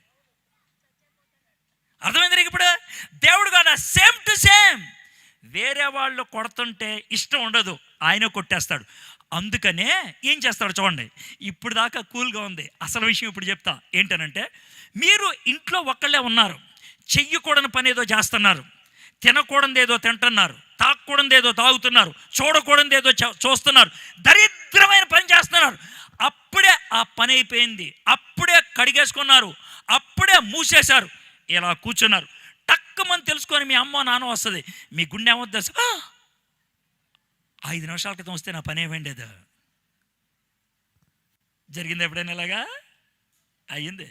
అర్థమైంది నీకు ఇప్పుడు? దేవుడు కదా సేమ్ టు సేమ్. వేరే వాళ్ళు కొడుతుంటే ఇష్టం ఉండదు, ఆయన కొట్టేస్తాడు. అందుకనే ఏం చేస్తాడు చూడండి. ఇప్పుడు దాకా కూల్గా ఉంది, అసలు విషయం ఇప్పుడు చెప్తా. ఏంటనంటే, మీరు ఇంట్లో ఒక్కళ్ళే ఉన్నారు, చెయ్యకూడని పని ఏదో చేస్తున్నారు, తినకూడదు ఏదో తింటున్నారు, తాగకూడదు ఏదో తాగుతున్నారు, చూడకూడదు ఏదో చూస్తున్నారు, దరిద్రమైన పని చేస్తున్నారు. అప్పుడే ఆ పని అయిపోయింది, అప్పుడే కడిగేసుకున్నారు, అప్పుడే మూసేశారు, ఇలా కూర్చున్నారు. టక్కుమని తెలుసుకొని మీ అమ్మ నాన్న వస్తుంది, మీ గుండె ఏమవుతుంది తెలుసా? 5 నిమిషాల క్రితం వస్తే నా పని ఏమైండేది. జరిగింది ఎప్పుడైనా ఇలాగా? అయ్యింది.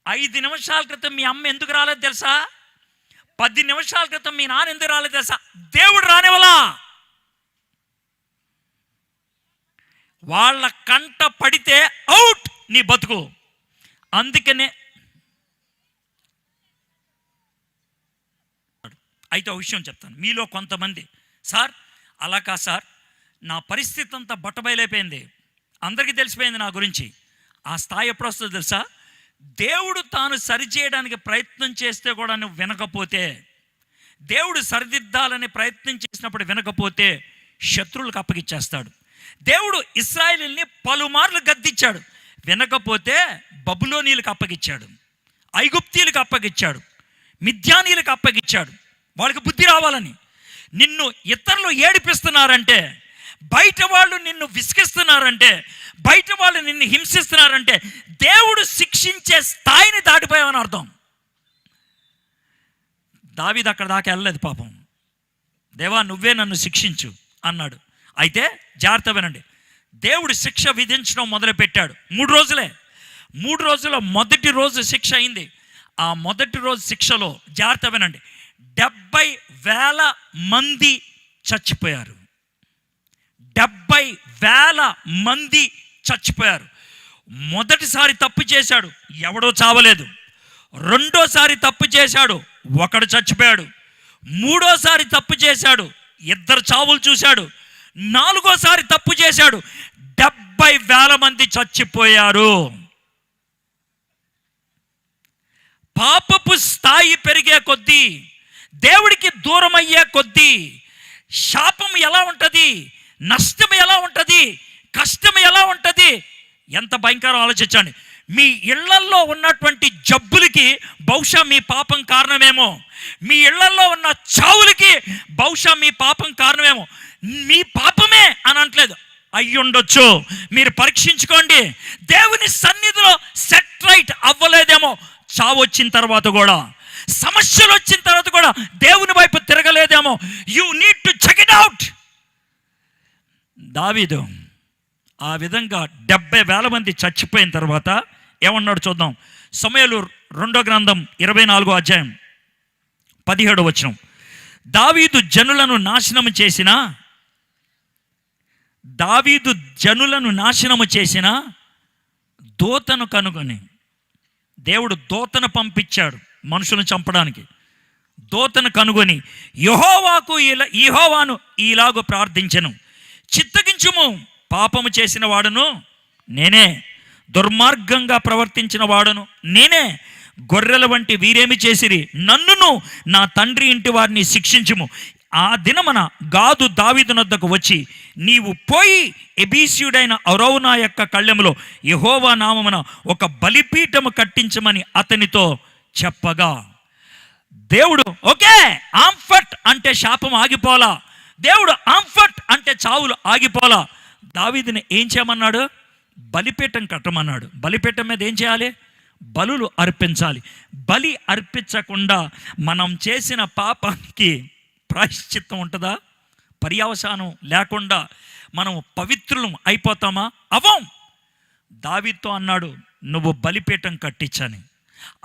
5 నిమిషాల క్రితం మీ అమ్మ ఎందుకు రాలేదు తెలుసా? 10 నిమిషాల క్రితం మీ నాన్న ఎందుకు రాలేదు తెలుసా? దేవుడు రానివ్వలా. వాళ్ళ కంట పడితే అవుట్ నీ బతుకు. అందుకనే అయితే ఒక విషయం చెప్తాను. మీలో కొంతమంది, సార్ అలా కాదు సార్, నా పరిస్థితి అంతా బట్టబయలైపోయింది, అందరికీ తెలిసిపోయింది నా గురించి. ఆ స్థాయి ఎప్పుడు వస్తుందో తెలుసా? దేవుడు తాను సరిచేయడానికి ప్రయత్నం చేస్తే కూడా నువ్వు వినకపోతే, దేవుడు సరిదిద్దాలని ప్రయత్నం చేసినప్పుడు వినకపోతే శత్రువులకు అప్పగిచ్చేస్తాడు. దేవుడు ఇశ్రాయేలుని పలుమార్లు గద్దించాడు, వినకపోతే బబులోనీలకు అప్పగిచ్చాడు, ఐగుప్తీయులకు అప్పగిచ్చాడు, మిద్యానీయులకు అప్పగిచ్చాడు. వాళ్ళకి బుద్ధి రావాలని. నిన్ను ఇతరులు ఏడిపిస్తున్నారంటే, బయట వాళ్ళు నిన్ను విసిగిస్తున్నారంటే, బయట వాళ్ళు నిన్ను హింసిస్తున్నారంటే దేవుడు శిక్షించే స్థాయిని దాటిపోయావని అర్థం. దావీదు అక్కడ దాకా వెళ్ళలేదు పాపం. దేవా నువ్వే నన్ను శిక్షించు అన్నాడు. అయితే జాగ్రత్త వినండి, దేవుడు శిక్ష విధించడం మొదలుపెట్టాడు. 3 రోజులే. 3 రోజుల్లో మొదటి రోజు శిక్ష అయింది. ఆ మొదటి రోజు శిక్షలో జాగ్రత్త వినండి, 70,000 మంది చచ్చిపోయారు. 70,000 మంది చచ్చిపోయారు. మొదటిసారి తప్పు చేశాడు, ఎవడో చావలేదు. రెండోసారి తప్పు చేశాడు, ఒకడు చచ్చిపోయాడు. మూడోసారి తప్పు చేశాడు, 2 చావులు చూశాడు. 4గోసారి తప్పు చేశాడు, 70,000 మంది చచ్చిపోయారు. పాపపు స్థాయి పెరిగే కొద్దీ, దేవుడికి దూరం అయ్యే కొద్దీ శాపం ఎలా ఉంటుంది, నష్టం ఎలా ఉంటుంది, కష్టం ఎలా ఉంటుంది, ఎంత భయంకరం ఆలోచించండి. మీ ఇళ్లల్లో ఉన్నటువంటి జబ్బులకి బహుశా మీ పాపం కారణమేమో, మీ ఇళ్లల్లో ఉన్న చావులకి బహుశా మీ పాపం కారణమేమో. మీ పాపమే అని అనట్లేదు, అయ్యుండొచ్చు. మీరు పరీక్షించుకోండి. దేవుని సన్నిధిలో సెట్ రైట్ అవ్వలేదేమో, చావు వచ్చిన తర్వాత కూడా, సమస్యలు వచ్చిన తర్వాత కూడా దేవుని వైపు తిరగలేదేమో. You need to check it out. దావీదు ఆ విధంగా 70,000 మంది చచ్చిపోయిన తర్వాత ఏమన్నాడు చూద్దాం. సమూయేలు 2వ గ్రంథం 24వ అధ్యాయం 17వ వచనం. దావీదు జనులను నాశనము చేసిన దూతను కనుగొని, దేవుడు దూతను పంపించాడు మనుషులను చంపడానికి. దూతను కనుగొని యెహోవాను ఇలాగ ప్రార్థించెను, చిత్తగించుము, పాపము చేసిన వాడును నేనే, దుర్మార్గంగా ప్రవర్తించిన వాడును నేనే. గొర్రెల వంటి వీరేమి చేసిరి, నన్నును నా తండ్రి ఇంటి వారిని శిక్షించుము. ఆ దినమున గాదు దావీదు నొద్దకు వచ్చి, నీవు పోయి ఎబీసీయుడైన అరౌనా యొక్క కళ్ళెములో యెహోవా నామమున ఒక బలిపీఠము కట్టించమని అతనితో చెప్పగా, దేవుడు ఓకే ఆంఫట్ అంటే శాపం ఆగిపోలా, దేవుడు ఆంఫట్ అంటే చావులు ఆగిపోలా. దావీదుని ఏం చేయమన్నాడు? బలిపీఠం కట్టమన్నాడు. బలిపీఠం మీద ఏం చేయాలి? బలులు అర్పించాలి. బలి అర్పించకుండా మనం చేసిన పాపానికి ప్రాయశ్చిత్తం ఉంటుందా? పర్యవసానం లేకుండా మనం పవిత్రులం అయిపోతామా? అవం. దావీదుతో అన్నాడు, నువ్వు బలిపీఠం కట్టించని.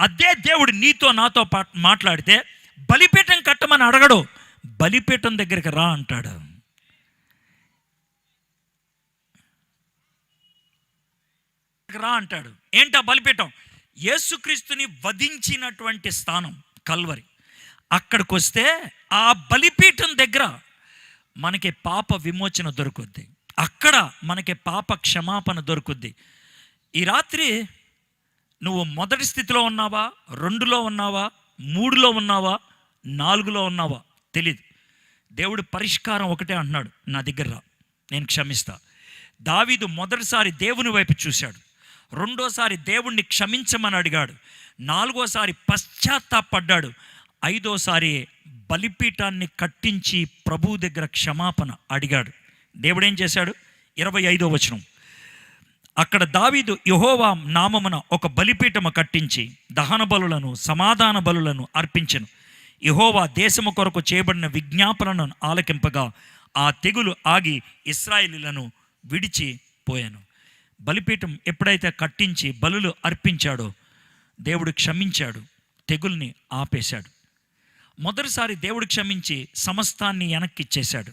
అదే దేవుడు నీతో నాతో మాట్లాడితే బలిపీఠం కట్టమని అడగడు, బలిపీఠం దగ్గరికి రా అంటాడు. రా అంటాడు. ఏంటా బలిపీఠం? యేసుక్రీస్తుని వధించినటువంటి స్థానం కల్వరి. అక్కడికి వస్తే ఆ బలిపీఠం దగ్గర మనకి పాప విమోచన దొరుకుద్ది, అక్కడ మనకి పాప క్షమాపణ దొరుకుద్ది. ఈ రాత్రి నువ్వు మొదటి స్థితిలో ఉన్నావా, 2లో ఉన్నావా, 3లో ఉన్నావా, 4లో ఉన్నావా తెలీదు. దేవుడు పరిష్కారం ఒకటే అంటున్నాడు, నా దగ్గర రా, నేను క్షమిస్తా. దావీదు మొదటిసారి దేవుని వైపు చూశాడు, రెండోసారి దేవుణ్ణి క్షమించమని అడిగాడు. నాలుగోసారి పశ్చాత్తాపడ్డాడు. ఐదోసారి బలిపీఠాన్ని కట్టించి ప్రభువు దగ్గర క్షమాపణ అడిగాడు. దేవుడు ఏం చేశాడు? 25వ వచనం, అక్కడ దావీదు యెహోవా నామమున ఒక బలిపీఠము కట్టించి దహన బలులను సమాధాన బలులను అర్పించెను. యెహోవా దేశము కొరకు చేయబడిన విజ్ఞాపనను ఆలకింపగా ఆ తెగులు ఆగి ఇశ్రాయేలీయులను విడిచిపోయాను. బలిపీఠం ఎప్పుడైతే కట్టించి బలులు అర్పించాడో దేవుడు క్షమించాడు, తెగుల్ని ఆపేశాడు. మొదటిసారి దేవుడు క్షమించి సమస్తాన్ని వెనక్కిచ్చేశాడు.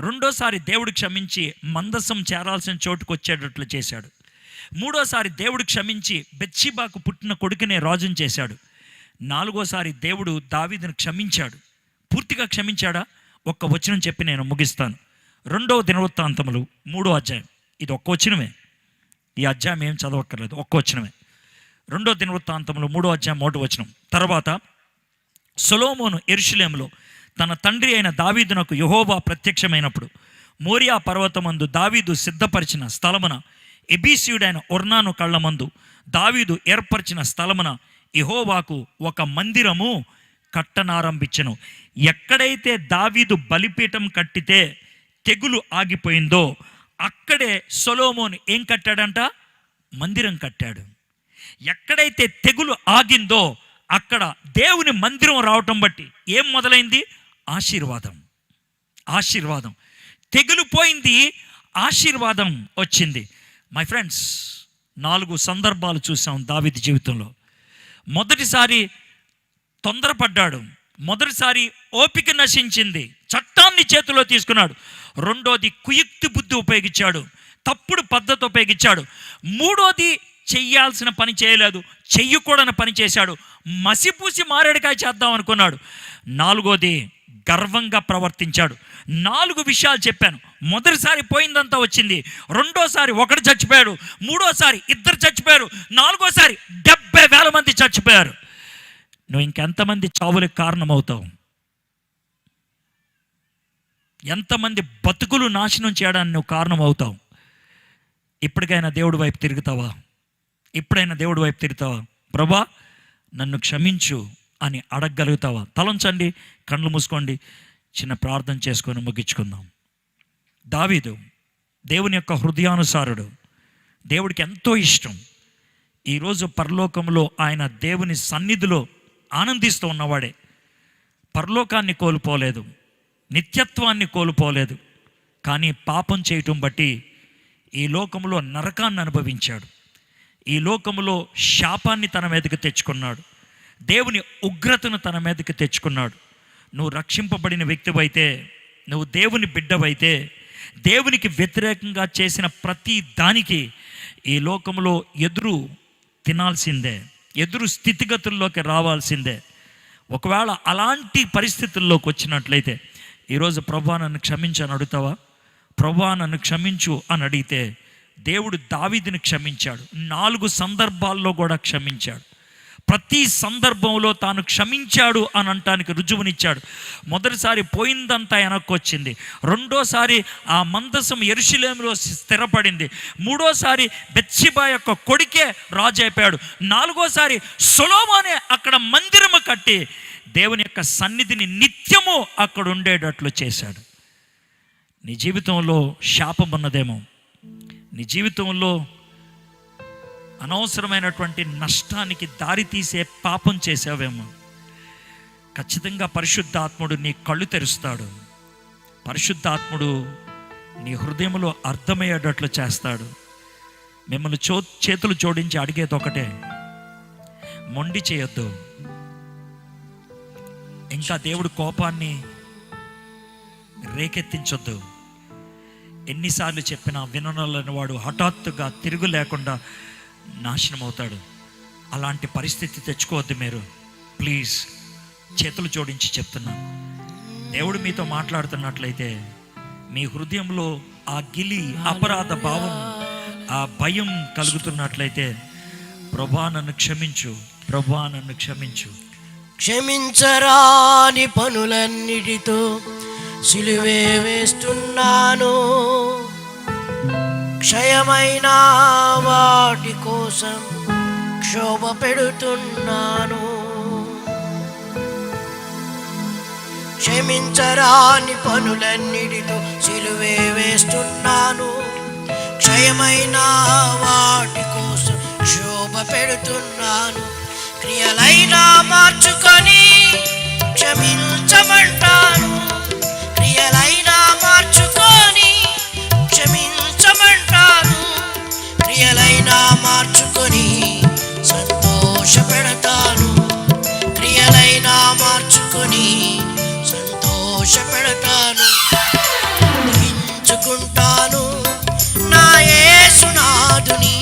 రెండోసారి దేవుడు క్షమించి మందసం చేరాల్సిన చోటుకు వచ్చేటట్లు చేశాడు. మూడోసారి దేవుడు క్షమించి బెత్షెబాకు పుట్టిన కొడుకునే రాజుని చేశాడు. నాలుగోసారి దేవుడు దావీదును క్షమించాడు. పూర్తిగా క్షమించాడా? ఒక్క వచనం చెప్పి నేను ముగిస్తాను. 2వ దినవృత్తాంతములు 3వ అధ్యాయం. ఇది ఒక్క వచనమే, ఈ అధ్యాయం ఏం చదవక్కర్లేదు, ఒక్క వచనమే. 2వ దినవృత్తాంతములు 3వ అధ్యాయం 1వ వచనం. తర్వాత సొలొమోను యెరూషలేములో తన తండ్రి అయిన దావీదునకు యెహోవా ప్రత్యక్షమైనప్పుడు మోరియా పర్వతమందు దావీదు సిద్ధపరిచిన స్థలమున ఎబీసీయుడైన ఒర్నాను కళ్ళమందు దావీదు ఏర్పరిచిన స్థలమున యెహోవాకు ఒక మందిరము కట్టనారంభించెను. ఎక్కడైతే దావీదు బలిపీఠం కట్టితే తెగులు ఆగిపోయిందో అక్కడే సొలొమోను ఏం కట్టాడంట? మందిరం కట్టాడు. ఎక్కడైతే తెగులు ఆగిందో అక్కడ దేవుని మందిరం రావటం బట్టి ఏం మొదలైంది? ఆశీర్వాదం. ఆశీర్వాదం. తెగులు పోయింది, ఆశీర్వాదం వచ్చింది. మై ఫ్రెండ్స్, 4 సందర్భాలు చూసాం దావీదు జీవితంలో. మొదటిసారి తొందరపడ్డాడు, మొదటిసారి ఓపిక నశించింది, చట్టాన్ని చేతిలో తీసుకున్నాడు. రెండోది కుయుక్తి బుద్ధి ఉపయోగించాడు, తప్పుడు పద్ధతి ఉపయోగించాడు. మూడోది చెయ్యాల్సిన పని చేయలేదు, చెయ్యకూడని పని చేశాడు, మసిపూసి మారేడుకాయ చేద్దాం అనుకున్నాడు. నాలుగోది గర్వంగా ప్రవర్తించాడు. 4 విషయాలు చెప్పాను. మొదటిసారి పోయిందంతా వచ్చింది, రెండోసారి ఒకడు చచ్చిపోయాడు, మూడోసారి 2 చచ్చిపోయారు, నాలుగోసారి 70,000 మంది చచ్చిపోయారు. నువ్వు ఇంకెంతమంది చావులకు కారణమవుతావు? ఎంతమంది బతుకులు నాశనం చేయడానికి నువ్వు కారణమవుతావు? ఇప్పటికైనా దేవుడి వైపు తిరుగుతావా? ఎప్పుడైనా దేవుడి వైపు తిరుగుతావా? ప్రభా నన్ను క్షమించు అని అడగగలుగుతావా? తలంచండి, కళ్ళు మూసుకోండి, చిన్న ప్రార్థన చేసుకొని ముగించుకుందాం. దావీదు దేవుని యొక్క హృదయానుసారుడు, దేవుడికి ఎంతో ఇష్టం. ఈరోజు పరలోకంలో ఆయన దేవుని సన్నిధిలో ఆనందిస్తూ ఉన్నవాడే. పరలోకాన్ని కోల్పోలేదు, నిత్యత్వాన్ని కోల్పోలేదు. కానీ పాపం చేయటం బట్టి ఈ లోకంలో నరకాన్ని అనుభవించాడు. ఈ లోకంలో శాపాన్ని తన మీదకి తెచ్చుకున్నాడు, దేవుని ఉగ్రతను తన మీదకి తెచ్చుకున్నాడు. నువ్వు రక్షింపబడిన వ్యక్తివైతే, నువ్వు దేవుని బిడ్డవైతే, దేవునికి వ్యతిరేకంగా చేసిన ప్రతి దానికి ఈ లోకంలో ఎదురు తినాల్సిందే, ఎదురు స్థితిగతుల్లోకి రావాల్సిందే. ఒకవేళ అలాంటి పరిస్థితుల్లోకి వచ్చినట్లయితే ఈరోజు ప్రభువా నన్ను క్షమించని అడుగుతావా? ప్రభువా నన్ను క్షమించు అని అడిగితే దేవుడు దావీదుని క్షమించాడు. 4 సందర్భాల్లో కూడా క్షమించాడు. ప్రతి సందర్భంలో తాను క్షమించాడు అని అంటానికి రుజువునిచ్చాడు. మొదటిసారి పోయిందంతా వెనక్కి వచ్చింది, రెండోసారి ఆ మందసం యెరూషలేములో స్థిరపడింది, మూడోసారి బెత్షెబా యొక్క కొడుకే రాజు అయిపోయాడు, నాలుగోసారి సొలొమోనే అక్కడ మందిరము కట్టి దేవుని యొక్క సన్నిధిని నిత్యము అక్కడ ఉండేటట్లు చేశాడు. నీ జీవితంలో శాపం ఉన్నదేమో, నీ జీవితంలో అనవసరమైనటువంటి నష్టానికి దారి తీసే పాపం చేసావేమో, ఖచ్చితంగా పరిశుద్ధాత్ముడు నీ కళ్ళు తెరుస్తాడు. పరిశుద్ధాత్ముడు నీ హృదయంలో అర్థమయ్యేటట్లు చేస్తాడు. మిమ్మల్ని చేతులు జోడించి అడిగేది ఒకటే, మొండి చేయొద్దు. ఇంకా దేవుడు కోపాన్ని రేకెత్తించొద్దు. ఎన్నిసార్లు చెప్పినా విననలేని వాడు హఠాత్తుగా తిరుగు లేకుండా నాశనం అవుతాడు. అలాంటి పరిస్థితి తెచ్చుకోవద్దు మీరు. ప్లీజ్, చేతులు జోడించి చెప్తున్నా, దేవుడు మీతో మాట్లాడుతున్నట్లయితే మీ హృదయంలో ఆ గిలి అపరాధ భావం, ఆ భయం కలుగుతున్నట్లయితే ప్రభువా నన్ను క్షమించు, ప్రభువా నన్ను క్షమించు. క్షమించరాని పనులన్నిటితో సిలువే వేస్తున్నాను, క్షయమైన వాటి కోసం క్షోభ పెడుతున్నాను. క్షమించరాని పనులన్నిటితో సిలువే వేస్తున్నాను. క్షయమైన వాటి కోసం క్షోభ పెడుతున్నాను. క్రియలైనా మార్చుకొని క్షమించమంటాను. క్రియలైనా మార్చుకొని క్షమించమంటాను. క్రియలైనా మార్చుకొని సంతోష పెడతాను. క్రియలైనా మార్చుకొని సంతోష పెడతాను. ఊహించుకుంటాను నా యేసునాథుని,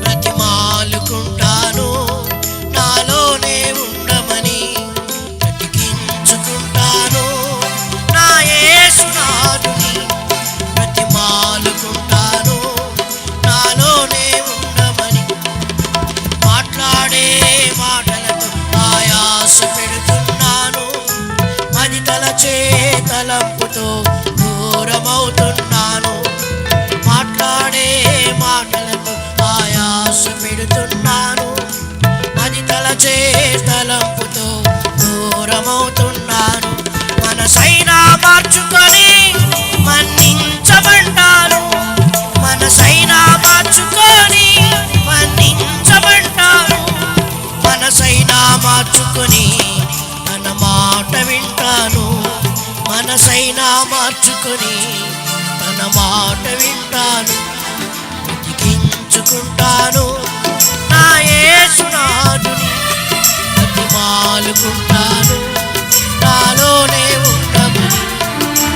బ్రతిమాలుకుంటాను నాలోనే ఉండమని. బ్రతికించుకుంటాను నా యేసునాథుని, బ్రతిమాలుకుంటాను నాలోనే ఉండమని. మాట్లాడే మాటలతో ఆయాస పెడుతున్నాను. అది తలచే తలంపుతో దూరమవుతున్నాను. మాట్లాడే మాటలతో ఆయాస పెడుతున్నాను. అది తలచే తలంపుతో దూరమవుతున్నాను. మనసైనా మార్చుకొని మన్నించమంటాను. మనసైనా మార్చుకొని మన్నించమంటాను. మనసైనా మార్చుకొని తన మాట వింటాను. మనసైనా మార్చుకొని తన మాట వింటాను. బ్రతికించుకుంటాను నా యేసునాథుని, బ్రతిమాలుకుంటాను నాలోనే ఉండమని.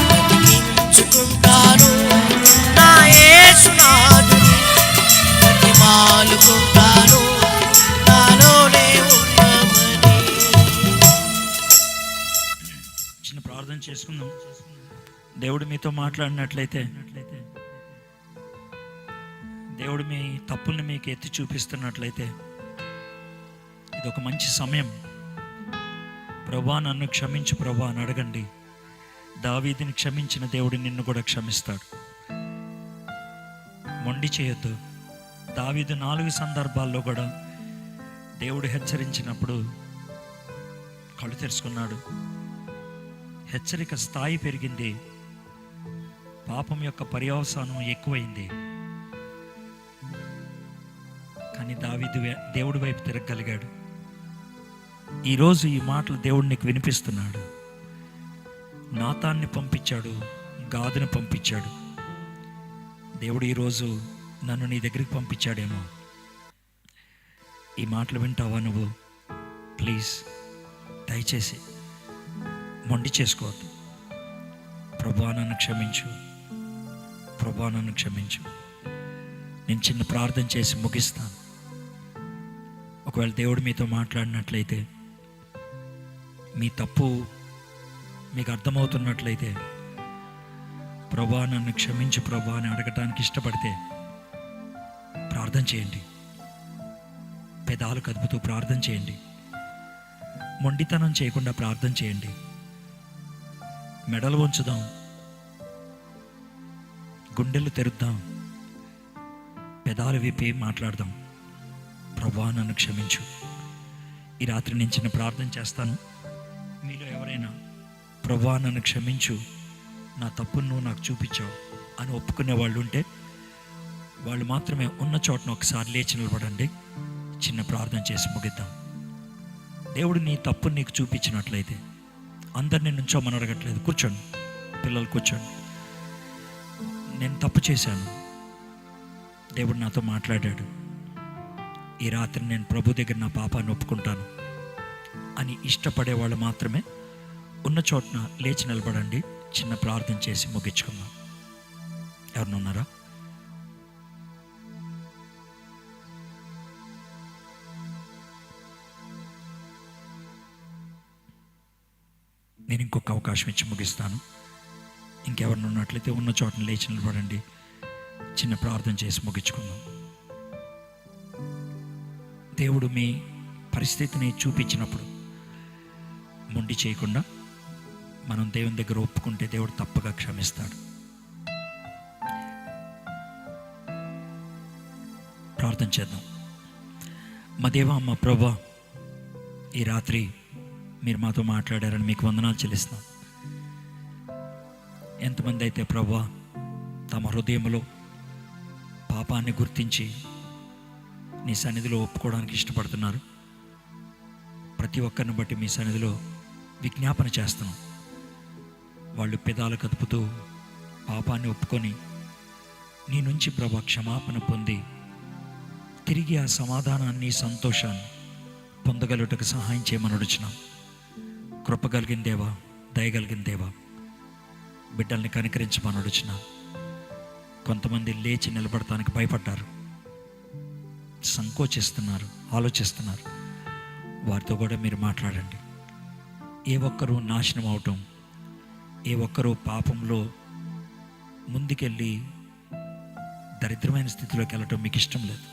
బ్రతికించుకుంటాను నా యేసునాథుని, బ్రతిమాలుకుంటాను నాలోనే ఉండమని. చిన్న ప్రార్థన చేసుకుందాం. దేవుడు మీతో మాట్లాడినట్లయితే, దేవుడు మీ తప్పుల్ని మీకు ఎత్తి చూపిస్తున్నట్లయితే ఇది ఒక మంచి సమయం. ప్రభా నన్ను క్షమించు ప్రభా అని అడగండి. దావీదుని క్షమించిన దేవుడు నిన్ను కూడా క్షమిస్తాడు. మొండి చేయొద్దు. దావీదు 4 సందర్భాల్లో కూడా దేవుడు హెచ్చరించినప్పుడు కళ్ళు తెరుచుకున్నాడు. హెచ్చరిక స్థాయి పెరిగింది, పాపం యొక్క పర్యవసానం ఎక్కువైంది. కానీ దావీదు దేవుడి వైపు తిరగగలిగాడు. ఈరోజు ఈ మాటలు దేవుడు నీకు వినిపిస్తున్నాడు. నాతాన్ని పంపించాడు, గాదుని పంపించాడు. దేవుడు ఈరోజు నన్ను నీ దగ్గరికి పంపించాడేమో. ఈ మాటలు వింటావా నువ్వు? ప్లీజ్ దయచేసి మొండి చేసుకోవద్దు. ప్రభువా నన్ను క్షమించు, ప్రభువా నన్ను క్షమించు. నేను చిన్న ప్రార్థన చేసి ముగిస్తాను. ఒకవేళ దేవుడు మీతో మాట్లాడినట్లయితే, మీ తప్పు మీకు అర్థమవుతున్నట్లయితే, ప్రభువా నన్ను క్షమించు ప్రభువా అని అడగటానికి ఇష్టపడితే ప్రార్థన చేయండి. పెదాలు కదుపుతూ ప్రార్థన చేయండి. మొండితనం చేయకుండా ప్రార్థన చేయండి. మెడలు వంచుదాం, గుండెలు తెరుద్దాం, పెదాలు విప్పి మాట్లాడదాం. ప్రభువా నన్ను క్షమించు. ఈ రాత్రి నేను చిన్న ప్రార్థన చేస్తాను. మీలో ఎవరైనా ప్రభువా నన్ను క్షమించు, నా తప్పును నువ్వు నాకు చూపించావు అని ఒప్పుకునే వాళ్ళు ఉంటే వాళ్ళు మాత్రమే ఉన్న చోటను ఒకసారి లేచి నిలబడండి. చిన్న ప్రార్థన చేసి ముగిద్దాం. దేవుడు నీ తప్పును నీకు చూపించినట్లయితే, అందరినీ నుంచోమని అడగట్లేదు, కూర్చోండి, పిల్లలు కూర్చోండి. నేను తప్పు చేశాను, దేవుడు నాతో మాట్లాడాడు, ఈ రాత్రి నేను ప్రభు దగ్గర నా పాపాన్ని ఒప్పుకుంటాను అని ఇష్టపడే వాళ్ళు మాత్రమే ఉన్న చోటున లేచి నిలబడండి. చిన్న ప్రార్థన చేసి ముగించుకుందాం. ఎవరినున్నారా? నేను ఇంకొక అవకాశం ఇచ్చి ముగిస్తాను. ఇంకెవరిని ఉన్నట్లయితే ఉన్న చోటను లేచి నిలబడండి. చిన్న ప్రార్థన చేసి ముగించుకుందాం. దేవుడు మీ పరిస్థితిని చూపించినప్పుడు మొండి చేయకుండా మనం దేవుని దగ్గర ఒప్పుకుంటే దేవుడు తప్పగా క్షమిస్తాడు. ప్రార్థన చేద్దాం. మా దేవా, మా ప్రభా, ఈ రాత్రి మీరు మాతో మాట్లాడారని మీకు వందనాలు చెల్లిస్తున్నాం. ఎంతమంది అయితే ప్రభా తమ హృదయంలో పాపాన్ని గుర్తించి నీ సన్నిధిలో ఒప్పుకోవడానికి ఇష్టపడుతున్నారు, ప్రతి ఒక్కరిని బట్టి మీ సన్నిధిలో విజ్ఞాపన చేస్తున్నాం. వాళ్ళు పెదాలు కదుపుతూ పాపాన్ని ఒప్పుకొని నీ నుంచి ప్రభా క్షమాపణ పొంది తిరిగి ఆ సమాధానాన్ని, సంతోషాన్ని పొందగలుగుటకు సహాయం చేయమని అడుగుచున్నాం. కృప కలిగిన దేవా, దయగలిగిన దేవా, బిడ్డల్ని కనికరించమని అడుగుచున్నాం. కొంతమంది లేచి నిలబడటానికి భయపడ్డారు, సంకోచిస్తున్నారు, ఆలోచిస్తున్నారు. వారితో కూడా మీరు మాట్లాడండి. ఏ ఒక్కరూ నాశనం అవటం, ఏ ఒక్కరూ పాపంలో ముందుకెళ్ళి దరిద్రమైన స్థితిలోకి వెళ్ళటం మీకు ఇష్టం లేదు.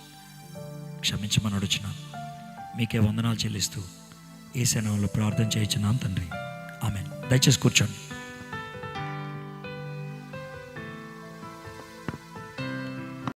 క్షమించమని అడుగుచున్నాను. మీకే వందనాలు చెల్లిస్తూ యేసు నామములో ప్రార్థన చేయుచున్నాను తండ్రి. ఆమేన్. దయచేసి కూర్చోండి.